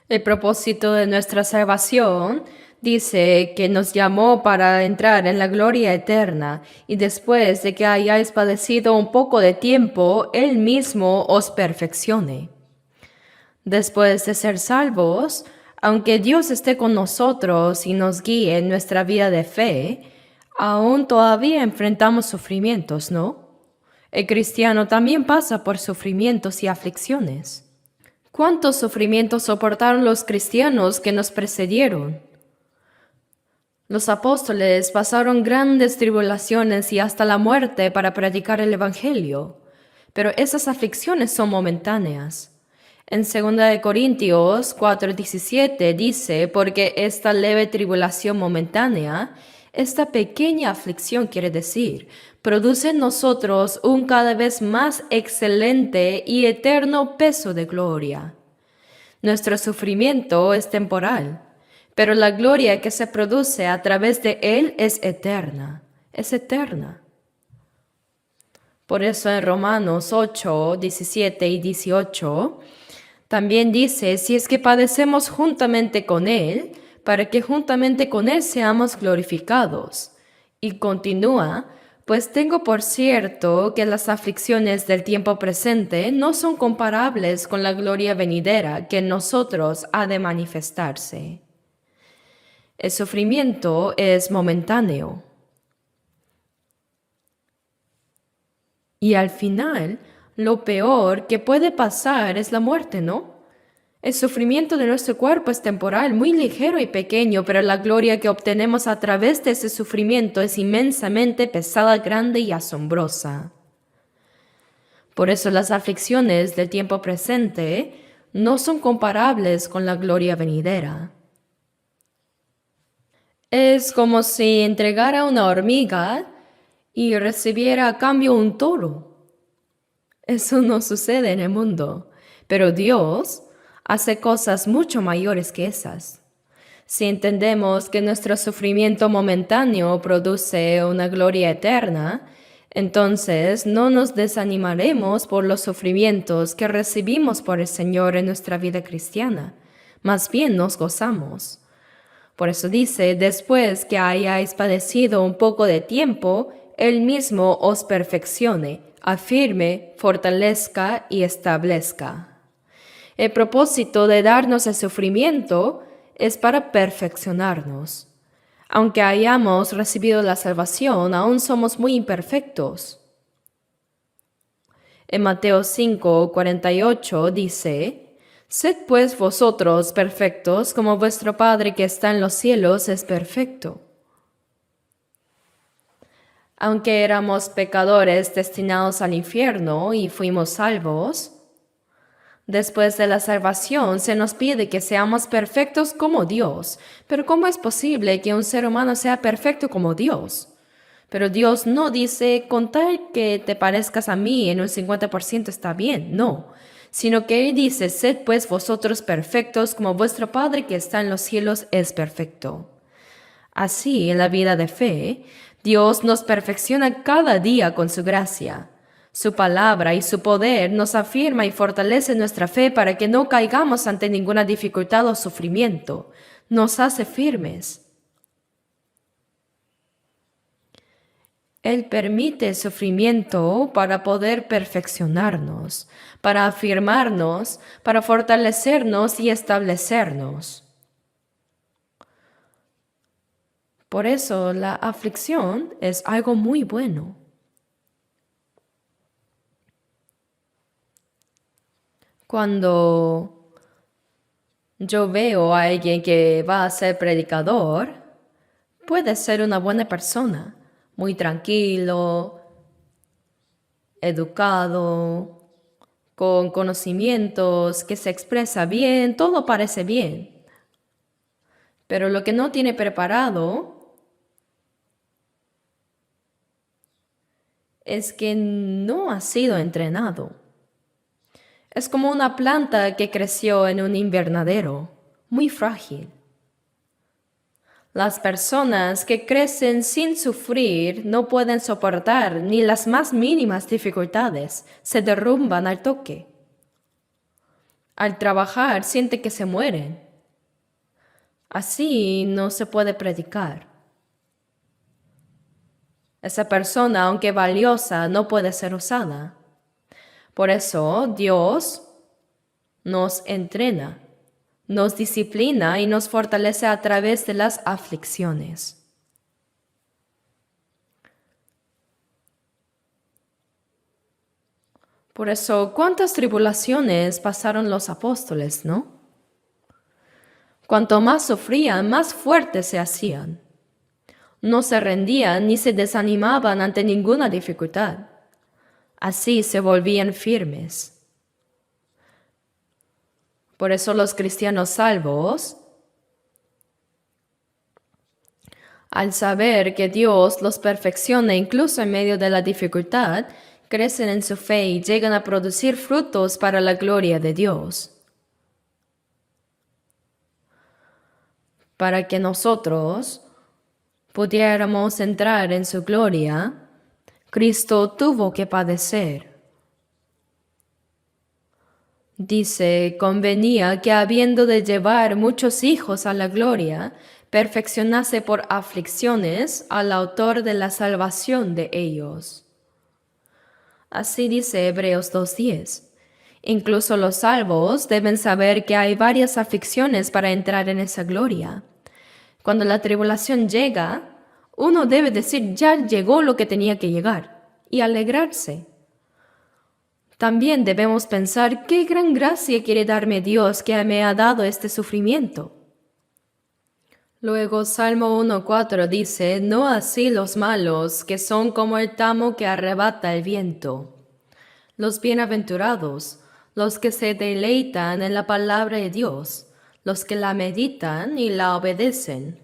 El propósito de nuestra salvación dice que nos llamó para entrar en la gloria eterna y después de que hayáis padecido un poco de tiempo, Él mismo os perfeccione. Después de ser salvos, aunque Dios esté con nosotros y nos guíe en nuestra vida de fe, aún todavía enfrentamos sufrimientos, ¿no? El cristiano también pasa por sufrimientos y aflicciones. ¿Cuántos sufrimientos soportaron los cristianos que nos precedieron? Los apóstoles pasaron grandes tribulaciones y hasta la muerte para predicar el Evangelio, pero esas aflicciones son momentáneas. En 2 Corintios 4:17 dice, porque esta leve tribulación momentánea, esta pequeña aflicción quiere decir, produce en nosotros un cada vez más excelente y eterno peso de gloria. Nuestro sufrimiento es temporal, pero la gloria que se produce a través de él es eterna, es eterna. Por eso en Romanos 8, 17 y 18 también dice, si es que padecemos juntamente con Él, para que juntamente con Él seamos glorificados. Y continúa, pues tengo por cierto que las aflicciones del tiempo presente no son comparables con la gloria venidera que en nosotros ha de manifestarse. El sufrimiento es momentáneo. Y al final, lo peor que puede pasar es la muerte, ¿no? El sufrimiento de nuestro cuerpo es temporal, muy ligero y pequeño, pero la gloria que obtenemos a través de ese sufrimiento es inmensamente pesada, grande y asombrosa. Por eso las aflicciones del tiempo presente no son comparables con la gloria venidera. Es como si entregara una hormiga y recibiera a cambio un toro. Eso no sucede en el mundo, pero Dios hace cosas mucho mayores que esas. Si entendemos que nuestro sufrimiento momentáneo produce una gloria eterna, entonces no nos desanimaremos por los sufrimientos que recibimos por el Señor en nuestra vida cristiana. Más bien nos gozamos. Por eso dice, después que hayáis padecido un poco de tiempo, Él mismo os perfeccione, afirme, fortalezca y establezca. El propósito de darnos el sufrimiento es para perfeccionarnos. Aunque hayamos recibido la salvación, aún somos muy imperfectos. En Mateo 5, 48 dice, Sed pues vosotros perfectos, como vuestro Padre que está en los cielos es perfecto. Aunque éramos pecadores destinados al infierno y fuimos salvos, después de la salvación se nos pide que seamos perfectos como Dios. Pero ¿cómo es posible que un ser humano sea perfecto como Dios? Pero Dios no dice, con tal que te parezcas a mí en un 50% está bien, no. Sino que Él dice, sed pues vosotros perfectos como vuestro Padre que está en los cielos es perfecto. Así, en la vida de fe, Dios nos perfecciona cada día con su gracia. Su palabra y su poder nos afirma y fortalece nuestra fe para que no caigamos ante ninguna dificultad o sufrimiento. Nos hace firmes. Él permite el sufrimiento para poder perfeccionarnos, para afirmarnos, para fortalecernos y establecernos. Por eso la aflicción es algo muy bueno. Cuando yo veo a alguien que va a ser predicador, puede ser una buena persona, muy tranquilo, educado, con conocimientos, que se expresa bien, todo parece bien. Pero lo que no tiene preparado es que no ha sido entrenado. Es como una planta que creció en un invernadero, muy frágil. Las personas que crecen sin sufrir no pueden soportar ni las más mínimas dificultades, se derrumban al toque. Al trabajar sienten que se mueren. Así no se puede predicar. Esa persona, aunque valiosa, no puede ser usada. Por eso Dios nos entrena, nos disciplina y nos fortalece a través de las aflicciones. Por eso, ¿cuántas tribulaciones pasaron los apóstoles, no? Cuanto más sufrían, más fuertes se hacían. No se rendían ni se desanimaban ante ninguna dificultad. Así se volvían firmes. Por eso los cristianos salvos, al saber que Dios los perfecciona incluso en medio de la dificultad, crecen en su fe y llegan a producir frutos para la gloria de Dios. Para que nosotros pudiéramos entrar en su gloria, Cristo tuvo que padecer. Dice, convenía que habiendo de llevar muchos hijos a la gloria, perfeccionase por aflicciones al autor de la salvación de ellos. Así dice Hebreos 2:10. Incluso los salvos deben saber que hay varias aflicciones para entrar en esa gloria. Cuando la tribulación llega, uno debe decir, ya llegó lo que tenía que llegar, y alegrarse. También debemos pensar, qué gran gracia quiere darme Dios que me ha dado este sufrimiento. Luego Salmo 1:4 dice, no así los malos, que son como el tamo que arrebata el viento. Los bienaventurados, los que se deleitan en la palabra de Dios, los que la meditan y la obedecen.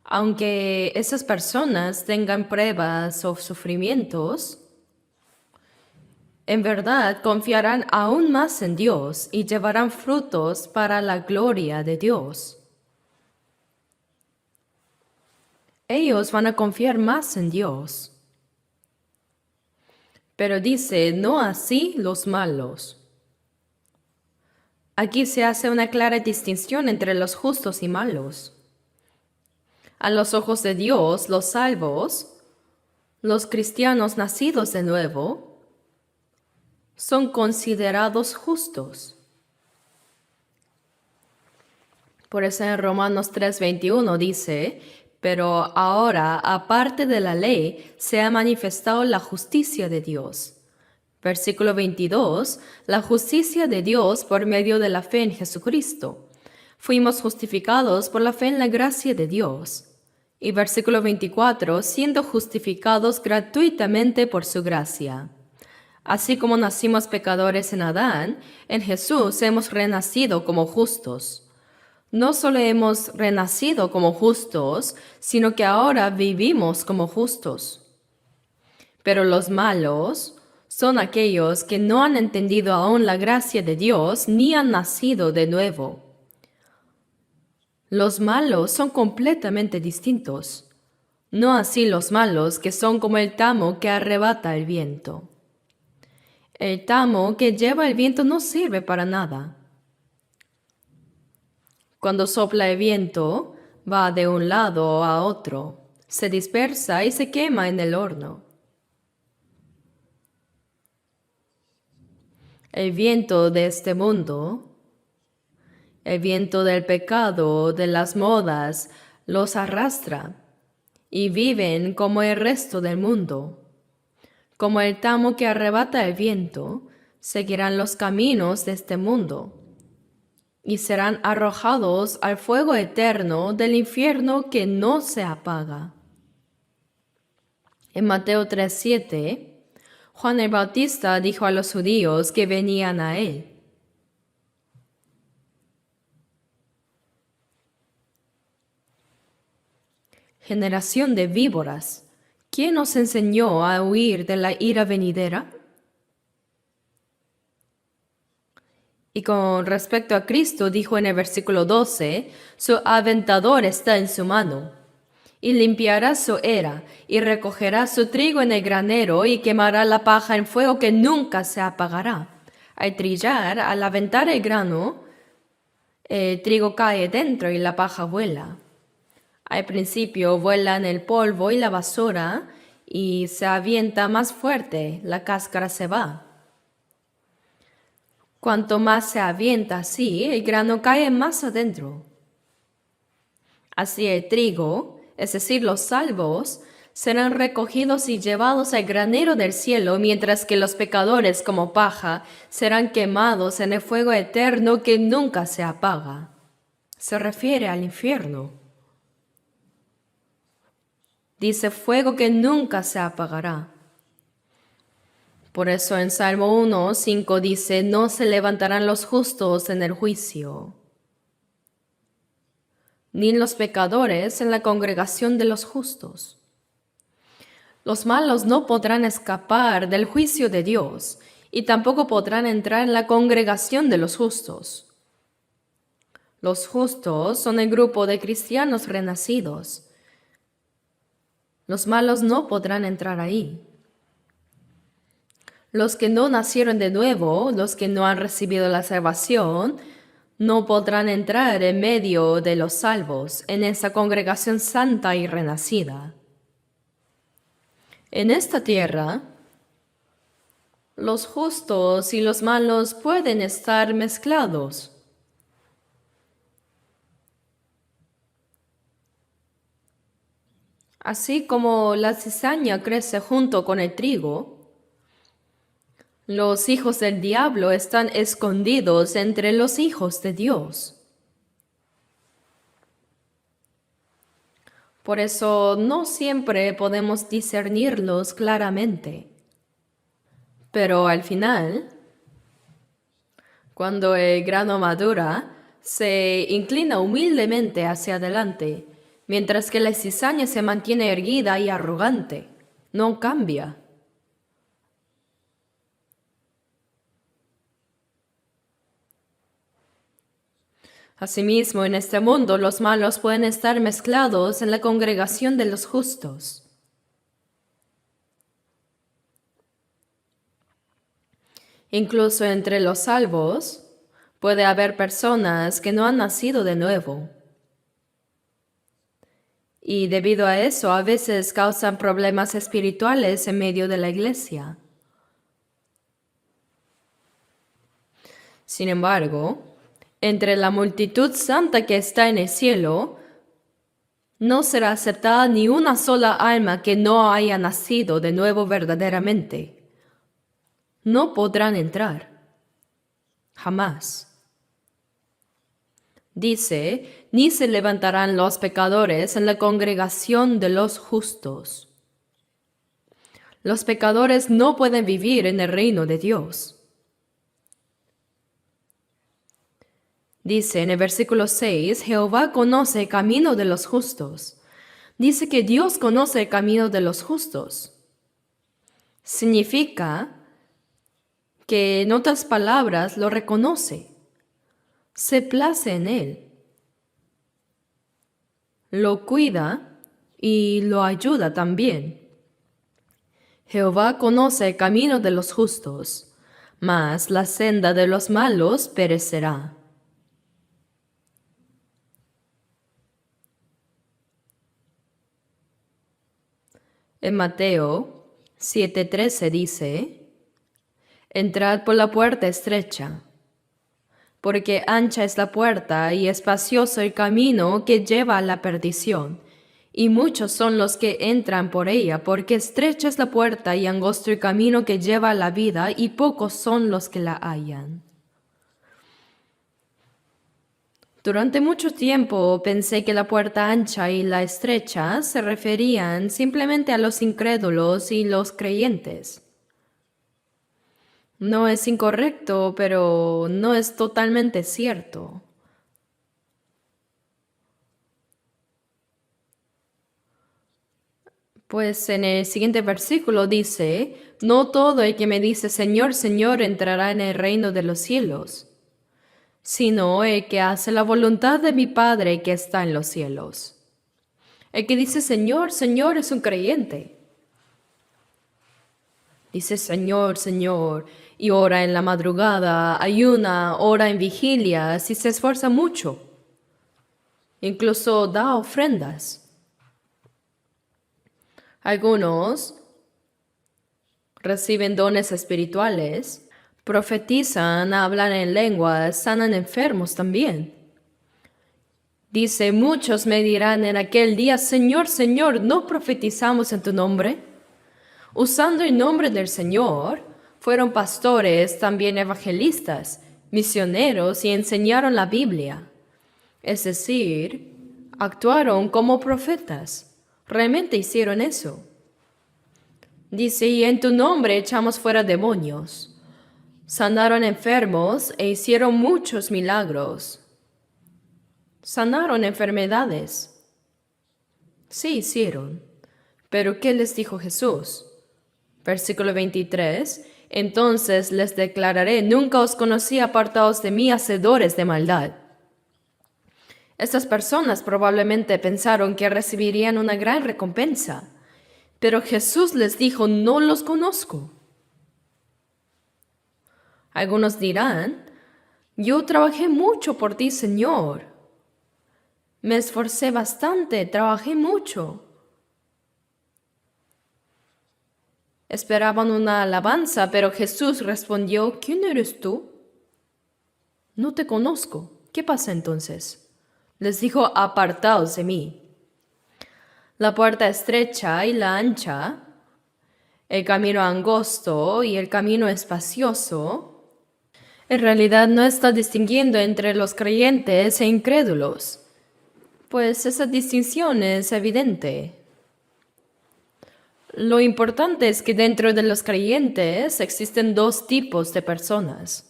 Aunque esas personas tengan pruebas o sufrimientos, en verdad confiarán aún más en Dios y llevarán frutos para la gloria de Dios. Ellos van a confiar más en Dios. Pero dice, no así los malos. Aquí se hace una clara distinción entre los justos y malos. A los ojos de Dios, los salvos, los cristianos nacidos de nuevo, son considerados justos. Por eso en Romanos 3:21 dice, pero ahora, aparte de la ley, se ha manifestado la justicia de Dios. Versículo 22, la justicia de Dios por medio de la fe en Jesucristo. Fuimos justificados por la fe en la gracia de Dios. Y versículo 24, siendo justificados gratuitamente por su gracia. Así como nacimos pecadores en Adán, en Jesús hemos renacido como justos. No solo hemos renacido como justos, sino que ahora vivimos como justos. Pero los malos son aquellos que no han entendido aún la gracia de Dios ni han nacido de nuevo. Los malos son completamente distintos. No así los malos que son como el tamo que arrebata el viento. El tamo que lleva el viento no sirve para nada. Cuando sopla el viento, va de un lado a otro, se dispersa y se quema en el horno. El viento de este mundo, el viento del pecado, de las modas, los arrastra y viven como el resto del mundo. Como el tamo que arrebata el viento, seguirán los caminos de este mundo y serán arrojados al fuego eterno del infierno que no se apaga. En Mateo 3:7, Juan el Bautista dijo a los judíos que venían a él, generación de víboras, ¿quién os enseñó a huir de la ira venidera? Y con respecto a Cristo, dijo en el versículo 12, su aventador está en su mano, y limpiará su era, y recogerá su trigo en el granero, y quemará la paja en fuego que nunca se apagará. Al trillar, al aventar el grano, el trigo cae dentro y la paja vuela. Al principio vuelan el polvo y la basura, y se avienta más fuerte, la cáscara se va. Cuanto más se avienta así, el grano cae más adentro. Así el trigo, es decir, los salvos, serán recogidos y llevados al granero del cielo, mientras que los pecadores como paja serán quemados en el fuego eterno que nunca se apaga. Se refiere al infierno. Dice fuego que nunca se apagará. Por eso en Salmo 1:5 dice, no se levantarán los justos en el juicio, ni los pecadores en la congregación de los justos. Los malos no podrán escapar del juicio de Dios, y tampoco podrán entrar en la congregación de los justos. Los justos son el grupo de cristianos renacidos. Los malos no podrán entrar ahí. Los que no nacieron de nuevo, los que no han recibido la salvación, no podrán entrar en medio de los salvos, en esa congregación santa y renacida. En esta tierra, los justos y los malos pueden estar mezclados. Así como la cizaña crece junto con el trigo, los hijos del diablo están escondidos entre los hijos de Dios. Por eso no siempre podemos discernirlos claramente. Pero al final, cuando el grano madura, se inclina humildemente hacia adelante, mientras que la cizaña se mantiene erguida y arrogante. No cambia. Asimismo, en este mundo los malos pueden estar mezclados en la congregación de los justos. Incluso entre los salvos puede haber personas que no han nacido de nuevo. Y debido a eso, a veces causan problemas espirituales en medio de la iglesia. Sin embargo, entre la multitud santa que está en el cielo, no será aceptada ni una sola alma que no haya nacido de nuevo verdaderamente. No podrán entrar. Jamás. Dice, ni se levantarán los pecadores en la congregación de los justos. Los pecadores no pueden vivir en el reino de Dios. Dice en el versículo 6, Jehová conoce el camino de los justos. Dice que Dios conoce el camino de los justos. Significa que en otras palabras lo reconoce, se place en él, lo cuida y lo ayuda también. Jehová conoce el camino de los justos, mas la senda de los malos perecerá. En Mateo 7:13 dice, entrad por la puerta estrecha, porque ancha es la puerta y espacioso el camino que lleva a la perdición, y muchos son los que entran por ella, porque estrecha es la puerta y angosto el camino que lleva a la vida, y pocos son los que la hallan. Durante mucho tiempo pensé que la puerta ancha y la estrecha se referían simplemente a los incrédulos y los creyentes. No es incorrecto, pero no es totalmente cierto. Pues en el siguiente versículo dice, no todo el que me dice Señor, Señor entrará en el reino de los cielos, sino el que hace la voluntad de mi Padre que está en los cielos. El que dice Señor, Señor es un creyente. Dice Señor, Señor, y ora en la madrugada, ayuna, ora en vigilias y se esfuerza mucho. Incluso da ofrendas. Algunos reciben dones espirituales, profetizan, hablan en lenguas, sanan enfermos también. Dice, muchos me dirán en aquel día, Señor, Señor, ¿no profetizamos en tu nombre? Usando el nombre del Señor, fueron pastores, también evangelistas, misioneros y enseñaron la Biblia. Es decir, actuaron como profetas. Realmente hicieron eso. Dice, y en tu nombre echamos fuera demonios. Sanaron enfermos e hicieron muchos milagros. Sanaron enfermedades. Sí hicieron. Pero ¿qué les dijo Jesús? Versículo 23. Entonces les declararé, nunca os conocí, apartaos de mí, hacedores de maldad. Estas personas probablemente pensaron que recibirían una gran recompensa, pero Jesús les dijo, no los conozco. Algunos dirán, yo trabajé mucho por ti, Señor. Me esforcé bastante, trabajé mucho. Esperaban una alabanza, pero Jesús respondió, ¿quién eres tú? No te conozco. ¿Qué pasa entonces? Les dijo, apartaos de mí. La puerta estrecha y la ancha, el camino angosto y el camino espacioso, en realidad no está distinguiendo entre los creyentes e incrédulos, pues esa distinción es evidente. Lo importante es que dentro de los creyentes existen dos tipos de personas.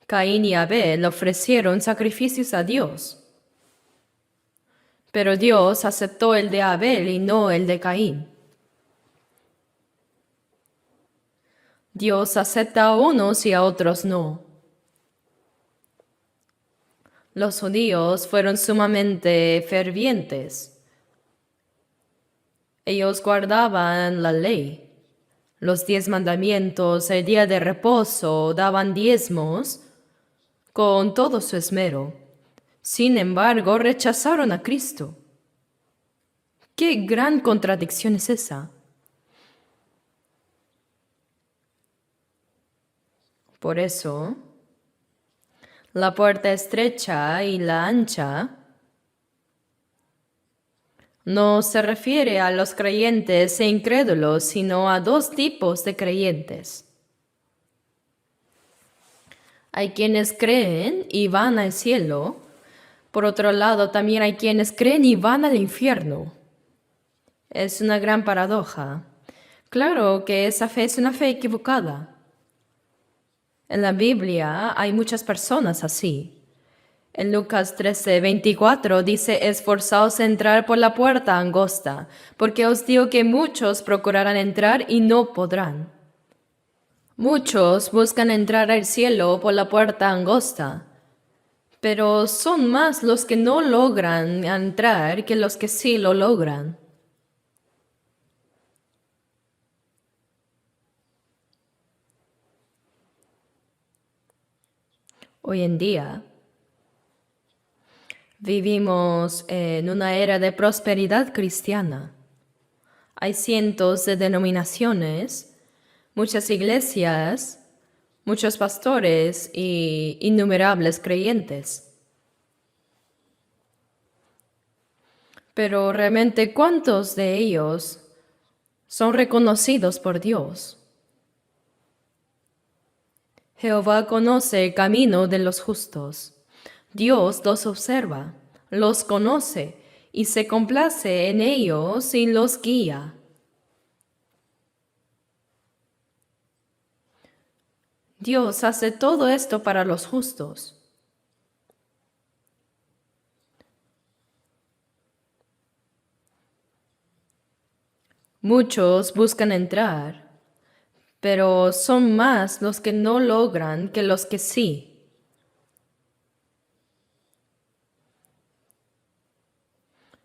Caín y Abel ofrecieron sacrificios a Dios, pero Dios aceptó el de Abel y no el de Caín. Dios acepta a unos y a otros no. Los judíos fueron sumamente fervientes. Ellos guardaban la ley, los 10 mandamientos, el día de reposo, daban diezmos con todo su esmero. Sin embargo, rechazaron a Cristo. ¡Qué gran contradicción es esa! Por eso, la puerta estrecha y la ancha no se refiere a los creyentes e incrédulos, sino a dos tipos de creyentes. Hay quienes creen y van al cielo. Por otro lado, también hay quienes creen y van al infierno. Es una gran paradoja. Claro que esa fe es una fe equivocada. En la Biblia hay muchas personas así. En Lucas 13:24 dice, esforzaos a entrar por la puerta angosta, porque os digo que muchos procurarán entrar y no podrán. Muchos buscan entrar al cielo por la puerta angosta, pero son más los que no logran entrar que los que sí lo logran. Hoy en día vivimos en una era de prosperidad cristiana. Hay cientos de denominaciones, muchas iglesias, muchos pastores y innumerables creyentes. Pero realmente, ¿cuántos de ellos son reconocidos por Dios? Jehová conoce el camino de los justos. Dios los observa, los conoce y se complace en ellos y los guía. Dios hace todo esto para los justos. Muchos buscan entrar, pero son más los que no logran que los que sí.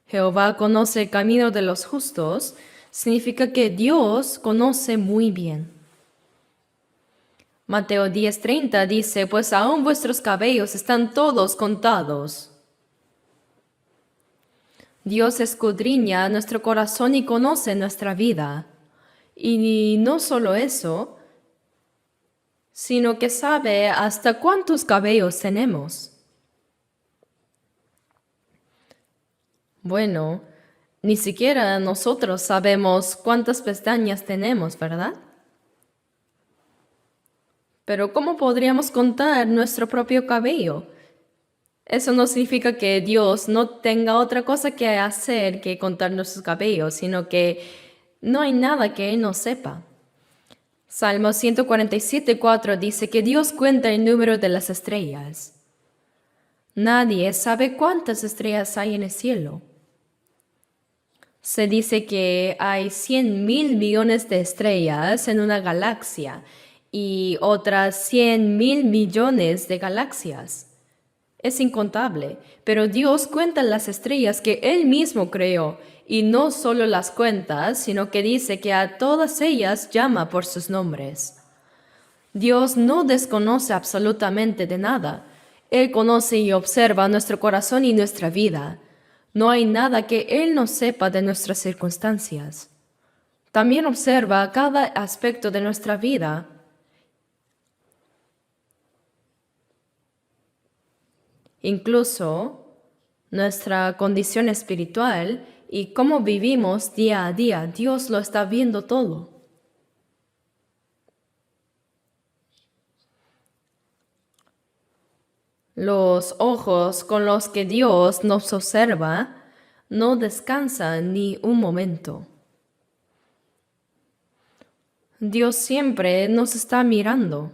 Jehová conoce el camino de los justos, significa que Dios conoce muy bien. Mateo 10:30 dice, pues aún vuestros cabellos están todos contados. Dios escudriña nuestro corazón y conoce nuestra vida. Y no solo eso, sino que sabe hasta cuántos cabellos tenemos. Bueno, ni siquiera nosotros sabemos cuántas pestañas tenemos, ¿verdad? Pero ¿cómo podríamos contar nuestro propio cabello? Eso no significa que Dios no tenga otra cosa que hacer que contar nuestros cabellos, sino que no hay nada que Él no sepa. Salmo 147:4 dice que Dios cuenta el número de las estrellas. Nadie sabe cuántas estrellas hay en el cielo. Se dice que hay 100,000 millones de estrellas en una galaxia y otras 100,000 millones de galaxias. Es incontable, pero Dios cuenta las estrellas que Él mismo creó, y no solo las cuenta, sino que dice que a todas ellas llama por sus nombres. Dios no desconoce absolutamente de nada. Él conoce y observa nuestro corazón y nuestra vida. No hay nada que Él no sepa de nuestras circunstancias. También observa cada aspecto de nuestra vida. Incluso nuestra condición espiritual y cómo vivimos día a día. Dios lo está viendo todo. Los ojos con los que Dios nos observa no descansan ni un momento. Dios siempre nos está mirando.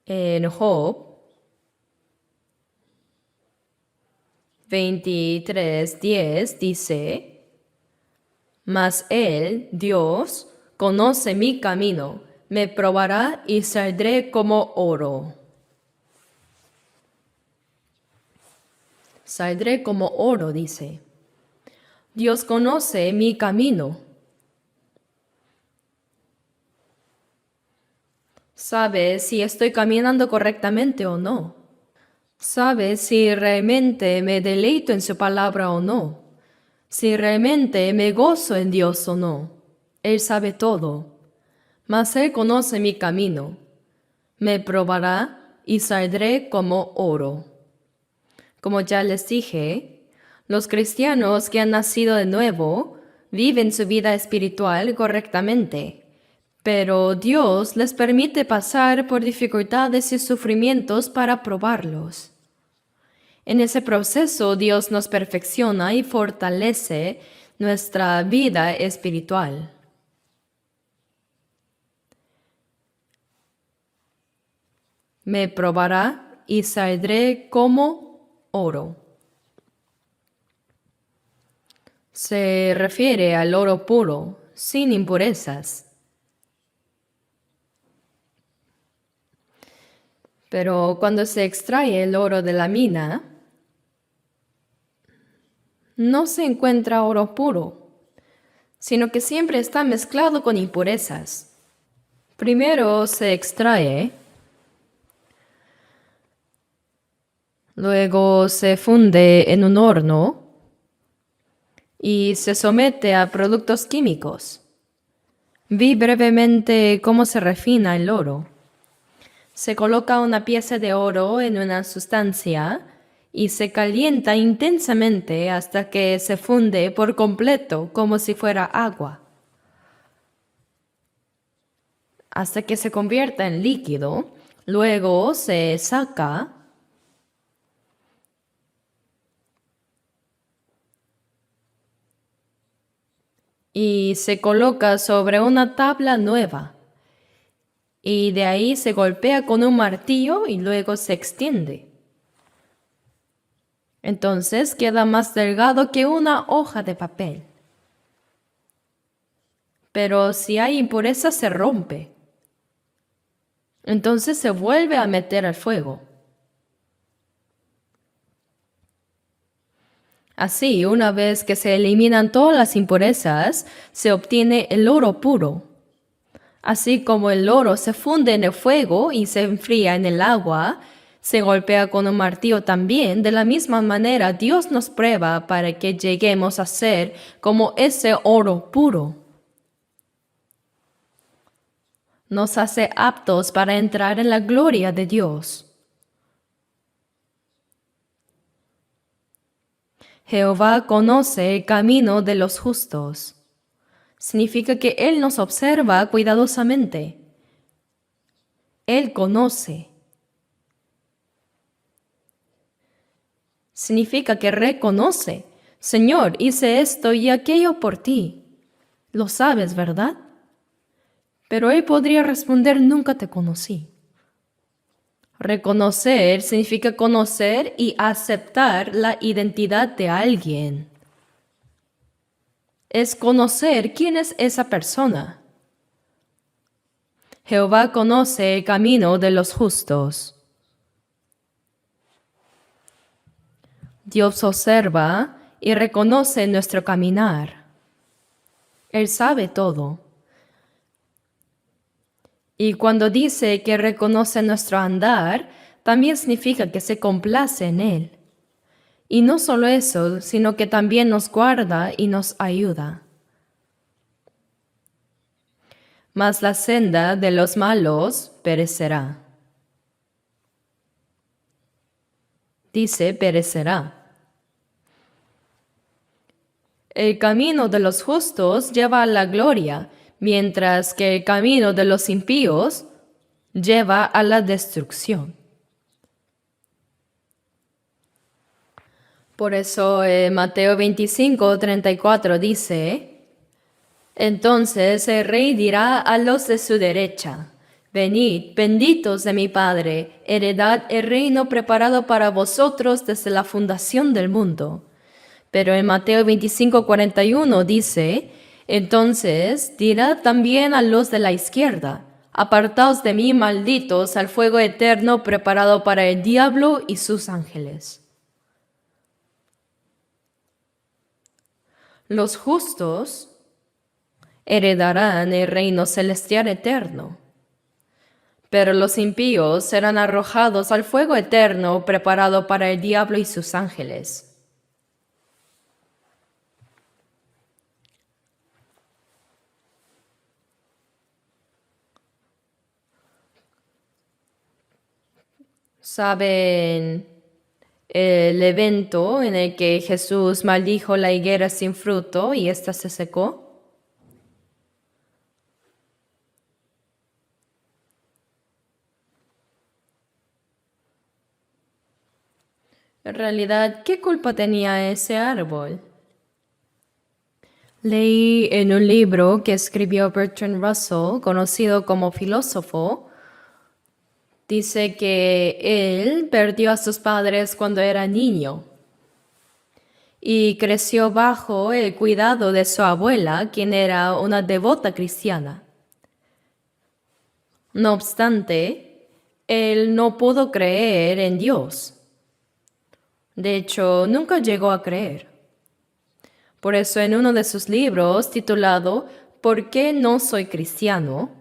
En Job 23:10 dice: Mas Él, Dios, conoce mi camino, me probará y saldré como oro. Saldré como oro, dice. Dios conoce mi camino. Sabe si estoy caminando correctamente o no. Sabe si realmente me deleito en su palabra o no. Si realmente me gozo en Dios o no. Él sabe todo. Mas Él conoce mi camino. Me probará y saldré como oro. Como ya les dije, los cristianos que han nacido de nuevo viven su vida espiritual correctamente, pero Dios les permite pasar por dificultades y sufrimientos para probarlos. En ese proceso Dios nos perfecciona y fortalece nuestra vida espiritual. Me probará y saldré como oro. Se refiere al oro puro, sin impurezas. Pero cuando se extrae el oro de la mina, no se encuentra oro puro, sino que siempre está mezclado con impurezas. Primero se extrae, luego se funde en un horno y se somete a productos químicos. Vi brevemente cómo se refina el oro. Se coloca una pieza de oro en una sustancia y se calienta intensamente hasta que se funde por completo como si fuera agua. Hasta que se convierta en líquido, luego se saca y se coloca sobre una tabla nueva. Y de ahí se golpea con un martillo y luego se extiende. Entonces queda más delgado que una hoja de papel. Pero si hay impureza se rompe. Entonces se vuelve a meter al fuego. Así, una vez que se eliminan todas las impurezas, se obtiene el oro puro. Así como el oro se funde en el fuego y se enfría en el agua, se golpea con un martillo también, de la misma manera Dios nos prueba para que lleguemos a ser como ese oro puro. Nos hace aptos para entrar en la gloria de Dios. Jehová conoce el camino de los justos. Significa que Él nos observa cuidadosamente. Él conoce. Significa que reconoce. Señor, hice esto y aquello por ti. Lo sabes, ¿verdad? Pero Él podría responder, nunca te conocí. Reconocer significa conocer y aceptar la identidad de alguien. Es conocer quién es esa persona. Jehová conoce el camino de los justos. Dios observa y reconoce nuestro caminar. Él sabe todo. Y cuando dice que reconoce nuestro andar, también significa que se complace en Él. Y no solo eso, sino que también nos guarda y nos ayuda. Mas la senda de los malos perecerá. Dice, perecerá. El camino de los justos lleva a la gloria, mientras que el camino de los impíos lleva a la destrucción. Por eso Mateo 25:34 dice, entonces el rey dirá a los de su derecha, venid, benditos de mi Padre, heredad el reino preparado para vosotros desde la fundación del mundo. Pero en Mateo 25:41 dice, entonces dirá también a los de la izquierda, apartaos de mí, malditos, al fuego eterno preparado para el diablo y sus ángeles. Los justos heredarán el reino celestial eterno, pero los impíos serán arrojados al fuego eterno preparado para el diablo y sus ángeles. ¿Saben el evento en el que Jesús maldijo la higuera sin fruto y ésta se secó? En realidad, ¿qué culpa tenía ese árbol? Leí en un libro que escribió Bertrand Russell, conocido como filósofo, dice que él perdió a sus padres cuando era niño y creció bajo el cuidado de su abuela, quien era una devota cristiana. No obstante, él no pudo creer en Dios. De hecho, nunca llegó a creer. Por eso en uno de sus libros titulado ¿Por qué no soy cristiano?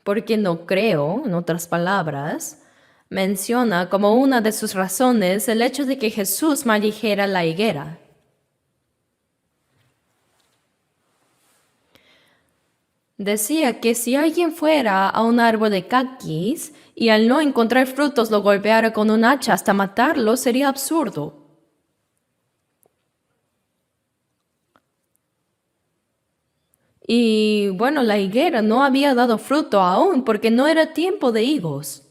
Porque no creo, en otras palabras, menciona como una de sus razones el hecho de que Jesús maldijera la higuera. Decía que si alguien fuera a un árbol de caquis y al no encontrar frutos lo golpeara con un hacha hasta matarlo, sería absurdo. Y bueno, la higuera no había dado fruto aún porque no era tiempo de higos.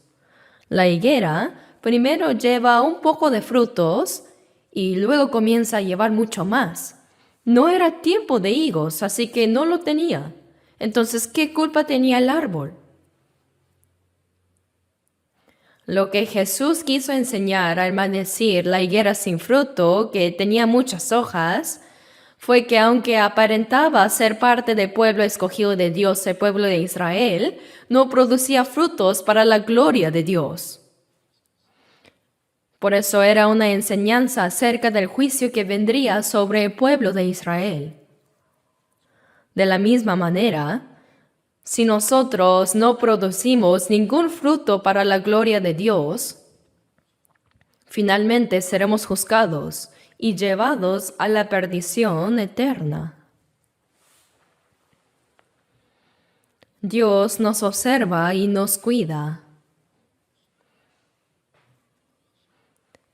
La higuera primero lleva un poco de frutos y luego comienza a llevar mucho más. No era tiempo de higos, así que no lo tenía. Entonces, ¿qué culpa tenía el árbol? Lo que Jesús quiso enseñar al maldecir la higuera sin fruto, que tenía muchas hojas, fue que aunque aparentaba ser parte del pueblo escogido de Dios, el pueblo de Israel, no producía frutos para la gloria de Dios. Por eso era una enseñanza acerca del juicio que vendría sobre el pueblo de Israel. De la misma manera, si nosotros no producimos ningún fruto para la gloria de Dios, finalmente seremos juzgados y llevados a la perdición eterna. Dios nos observa y nos cuida.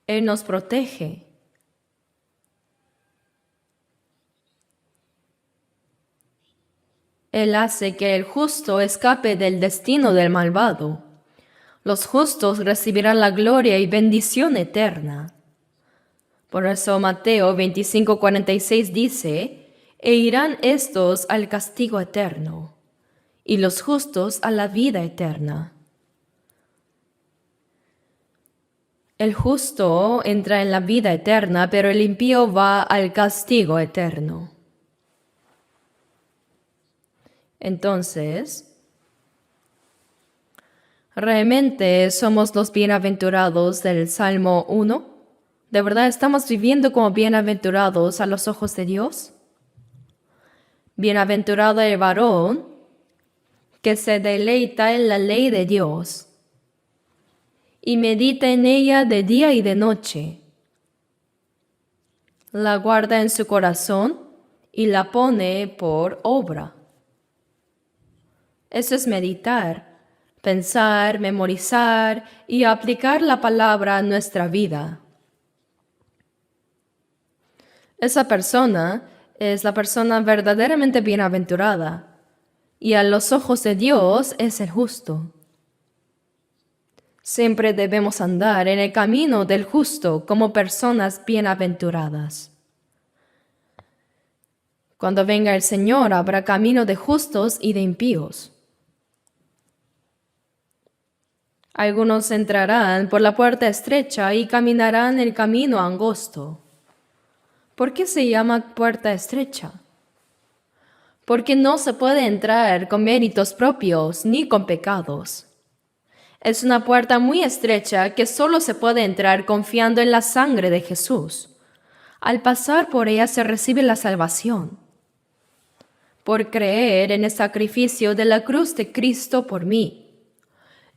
Él nos protege. Él hace que el justo escape del destino del malvado. Los justos recibirán la gloria y bendición eterna. Por eso Mateo 25:46 dice, e irán estos al castigo eterno, y los justos a la vida eterna. El justo entra en la vida eterna, pero el impío va al castigo eterno. Entonces, ¿realmente somos los bienaventurados del Salmo 1? ¿De verdad estamos viviendo como bienaventurados a los ojos de Dios? Bienaventurado el varón que se deleita en la ley de Dios y medita en ella de día y de noche. La guarda en su corazón y la pone por obra. Eso es meditar, pensar, memorizar y aplicar la palabra a nuestra vida. Esa persona es la persona verdaderamente bienaventurada y a los ojos de Dios es el justo. Siempre debemos andar en el camino del justo como personas bienaventuradas. Cuando venga el Señor habrá camino de justos y de impíos. Algunos entrarán por la puerta estrecha y caminarán el camino angosto. ¿Por qué se llama puerta estrecha? Porque no se puede entrar con méritos propios ni con pecados. Es una puerta muy estrecha que solo se puede entrar confiando en la sangre de Jesús. Al pasar por ella se recibe la salvación. Por creer en el sacrificio de la cruz de Cristo por mí.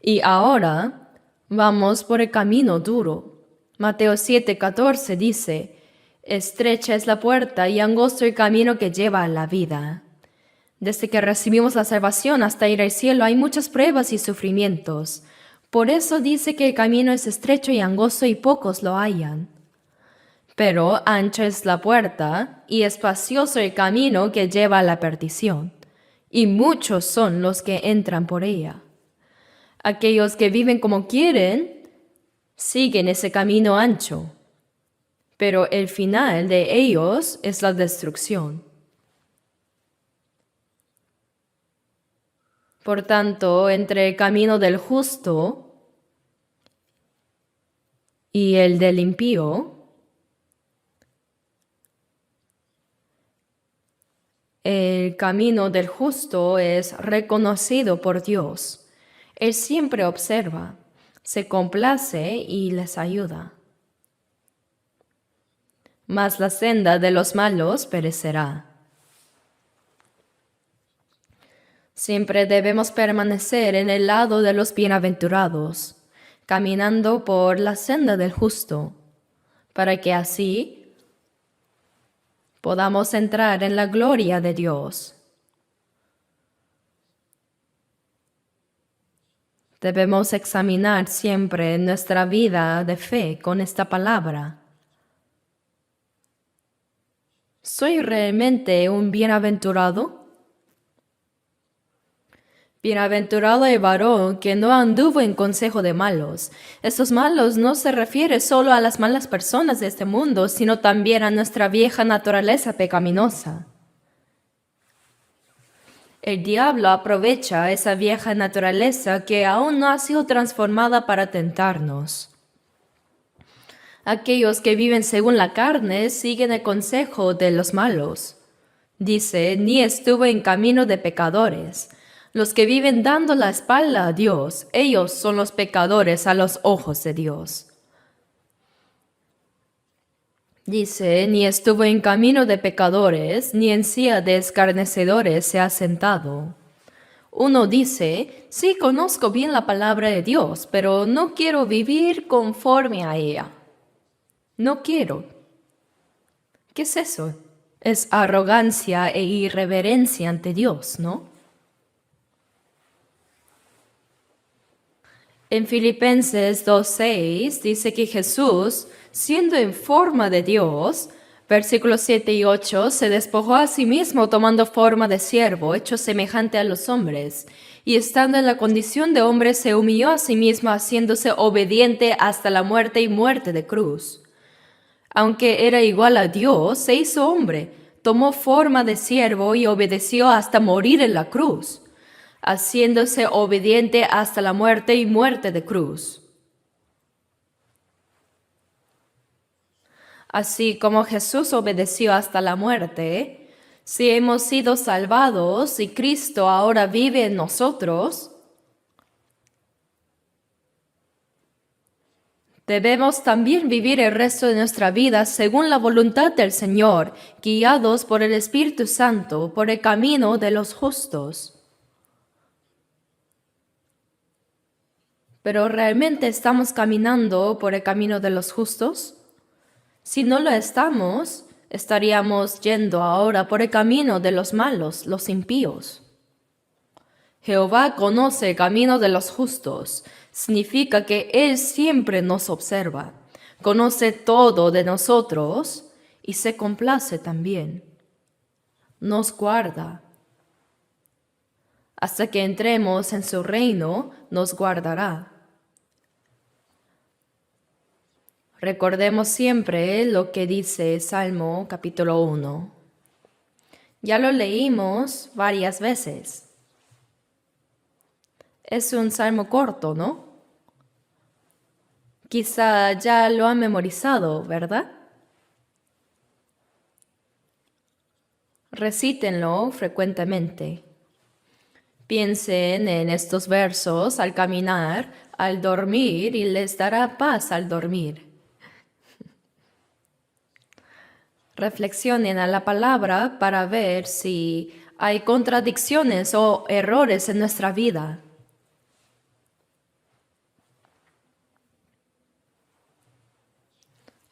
Y ahora vamos por el camino duro. Mateo 7:14 dice, estrecha es la puerta y angosto el camino que lleva a la vida. Desde que recibimos la salvación hasta ir al cielo hay muchas pruebas y sufrimientos. Por eso dice que el camino es estrecho y angosto y pocos lo hallan. Pero ancha es la puerta y espacioso el camino que lleva a la perdición, y muchos son los que entran por ella. Aquellos que viven como quieren siguen ese camino ancho, pero el final de ellos es la destrucción. Por tanto, entre el camino del justo y el del impío, el camino del justo es reconocido por Dios. Él siempre observa, se complace y les ayuda. Mas la senda de los malos perecerá. Siempre debemos permanecer en el lado de los bienaventurados, caminando por la senda del justo, para que así podamos entrar en la gloria de Dios. Debemos examinar siempre nuestra vida de fe con esta palabra. ¿Soy realmente un bienaventurado? Bienaventurado el varón que no anduvo en consejo de malos. Estos malos no se refiere solo a las malas personas de este mundo, sino también a nuestra vieja naturaleza pecaminosa. El diablo aprovecha esa vieja naturaleza que aún no ha sido transformada para tentarnos. Aquellos que viven según la carne siguen el consejo de los malos. Dice, ni estuvo en camino de pecadores. Los que viven dando la espalda a Dios, ellos son los pecadores a los ojos de Dios. Dice, ni estuvo en camino de pecadores, ni en silla de escarnecedores se ha sentado. Uno dice, sí, conozco bien la palabra de Dios, pero no quiero vivir conforme a ella. No quiero. ¿Qué es eso? Es arrogancia e irreverencia ante Dios, ¿no? En Filipenses 2:6 dice que Jesús, siendo en forma de Dios, versículos 7 y 8, se despojó a sí mismo tomando forma de siervo, hecho semejante a los hombres, y estando en la condición de hombre se humilló a sí mismo, haciéndose obediente hasta la muerte y muerte de cruz. Aunque era igual a Dios, se hizo hombre, tomó forma de siervo y obedeció hasta morir en la cruz, haciéndose obediente hasta la muerte y muerte de cruz. Así como Jesús obedeció hasta la muerte, si hemos sido salvados y Cristo ahora vive en nosotros, Debemos también vivir el resto de nuestra vida según la voluntad del Señor, guiados por el Espíritu Santo, por el camino de los justos. ¿Pero realmente estamos caminando por el camino de los justos? Si no lo estamos, estaríamos yendo ahora por el camino de los malos, los impíos. Jehová conoce el camino de los justos. Significa que Él siempre nos observa, conoce todo de nosotros y se complace también. Nos guarda. Hasta que entremos en su reino, nos guardará. Recordemos siempre lo que dice Salmo capítulo 1. Ya lo leímos varias veces. Es un salmo corto, ¿no? Quizá ya lo han memorizado, ¿verdad? Recítenlo frecuentemente. Piensen en estos versos al caminar, al dormir, y les dará paz al dormir. Reflexionen a la palabra para ver si hay contradicciones o errores en nuestra vida.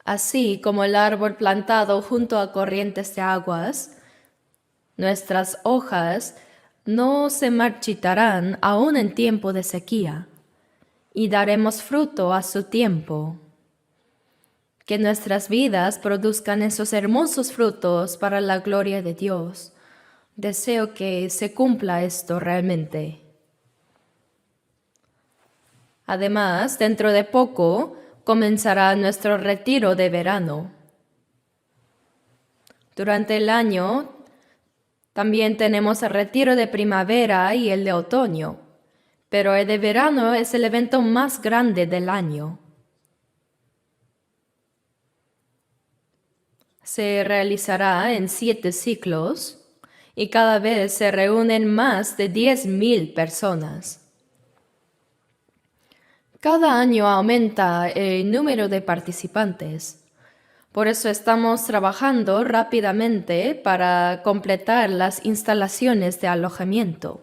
Así como el árbol plantado junto a corrientes de aguas, nuestras hojas no se marchitarán aún en tiempo de sequía, y daremos fruto a su tiempo. Que nuestras vidas produzcan esos hermosos frutos para la gloria de Dios. Deseo que se cumpla esto realmente. Además, dentro de poco comenzará nuestro retiro de verano. Durante el año también tenemos el retiro de primavera y el de otoño, pero el de verano es el evento más grande del año. Se realizará en 7 ciclos y cada vez se reúnen más de 10,000 personas. Cada año aumenta el número de participantes. Por eso estamos trabajando rápidamente para completar las instalaciones de alojamiento.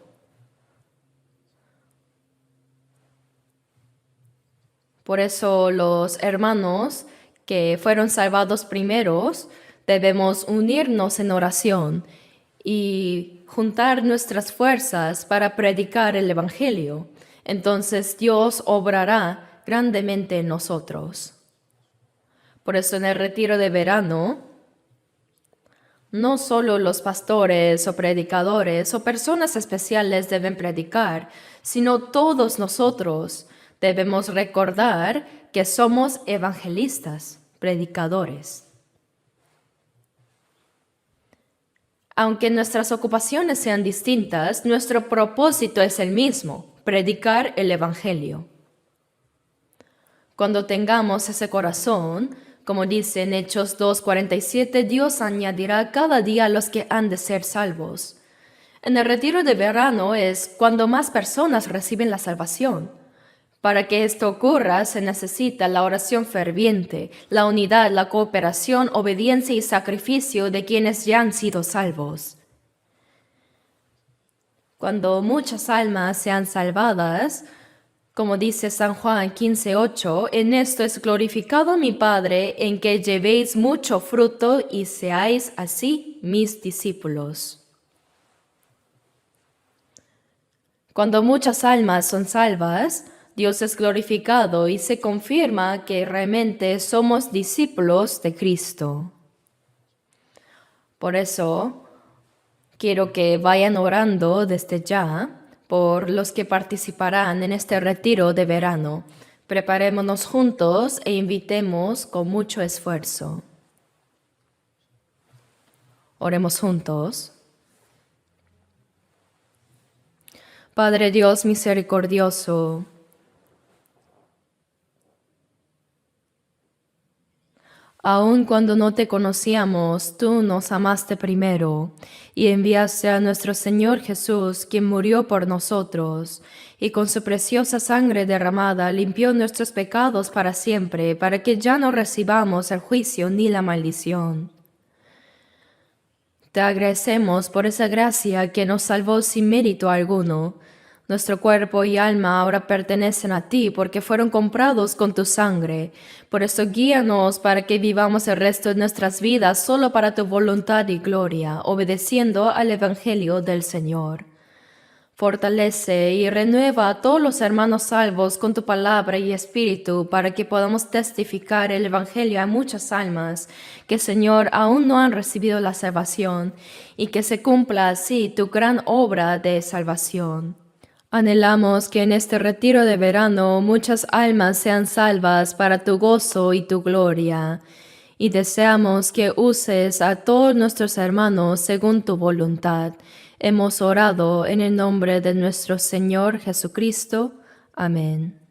Por eso los hermanos que fueron salvados primeros debemos unirnos en oración y juntar nuestras fuerzas para predicar el Evangelio. Entonces Dios obrará grandemente en nosotros. Por eso en el retiro de verano, no solo los pastores o predicadores o personas especiales deben predicar, sino todos nosotros debemos recordar que somos evangelistas, predicadores. Aunque nuestras ocupaciones sean distintas, nuestro propósito es el mismo, predicar el Evangelio. Cuando tengamos ese corazón, como dice en Hechos 2:47, Dios añadirá cada día a los que han de ser salvos. En el retiro de verano es cuando más personas reciben la salvación. Para que esto ocurra se necesita la oración ferviente, la unidad, la cooperación, obediencia y sacrificio de quienes ya han sido salvos. Cuando muchas almas sean salvadas, como dice San Juan 15:8, en esto es glorificado mi Padre, en que llevéis mucho fruto y seáis así mis discípulos. Cuando muchas almas son salvas, Dios es glorificado y se confirma que realmente somos discípulos de Cristo. Por eso, quiero que vayan orando desde ya por los que participarán en este retiro de verano. Preparémonos juntos e invitemos con mucho esfuerzo. Oremos juntos. Padre Dios misericordioso, Aun cuando no te conocíamos, tú nos amaste primero, y enviaste a nuestro Señor Jesús, quien murió por nosotros, y con su preciosa sangre derramada limpió nuestros pecados para siempre, para que ya no recibamos el juicio ni la maldición. Te agradecemos por esa gracia que nos salvó sin mérito alguno. Nuestro cuerpo y alma ahora pertenecen a ti porque fueron comprados con tu sangre. Por eso guíanos para que vivamos el resto de nuestras vidas solo para tu voluntad y gloria, obedeciendo al Evangelio del Señor. Fortalece y renueva a todos los hermanos salvos con tu palabra y espíritu para que podamos testificar el Evangelio a muchas almas que, Señor, aún no han recibido la salvación y que se cumpla así tu gran obra de salvación. Anhelamos que en este retiro de verano muchas almas sean salvas para tu gozo y tu gloria, y deseamos que uses a todos nuestros hermanos según tu voluntad. Hemos orado en el nombre de nuestro Señor Jesucristo. Amén.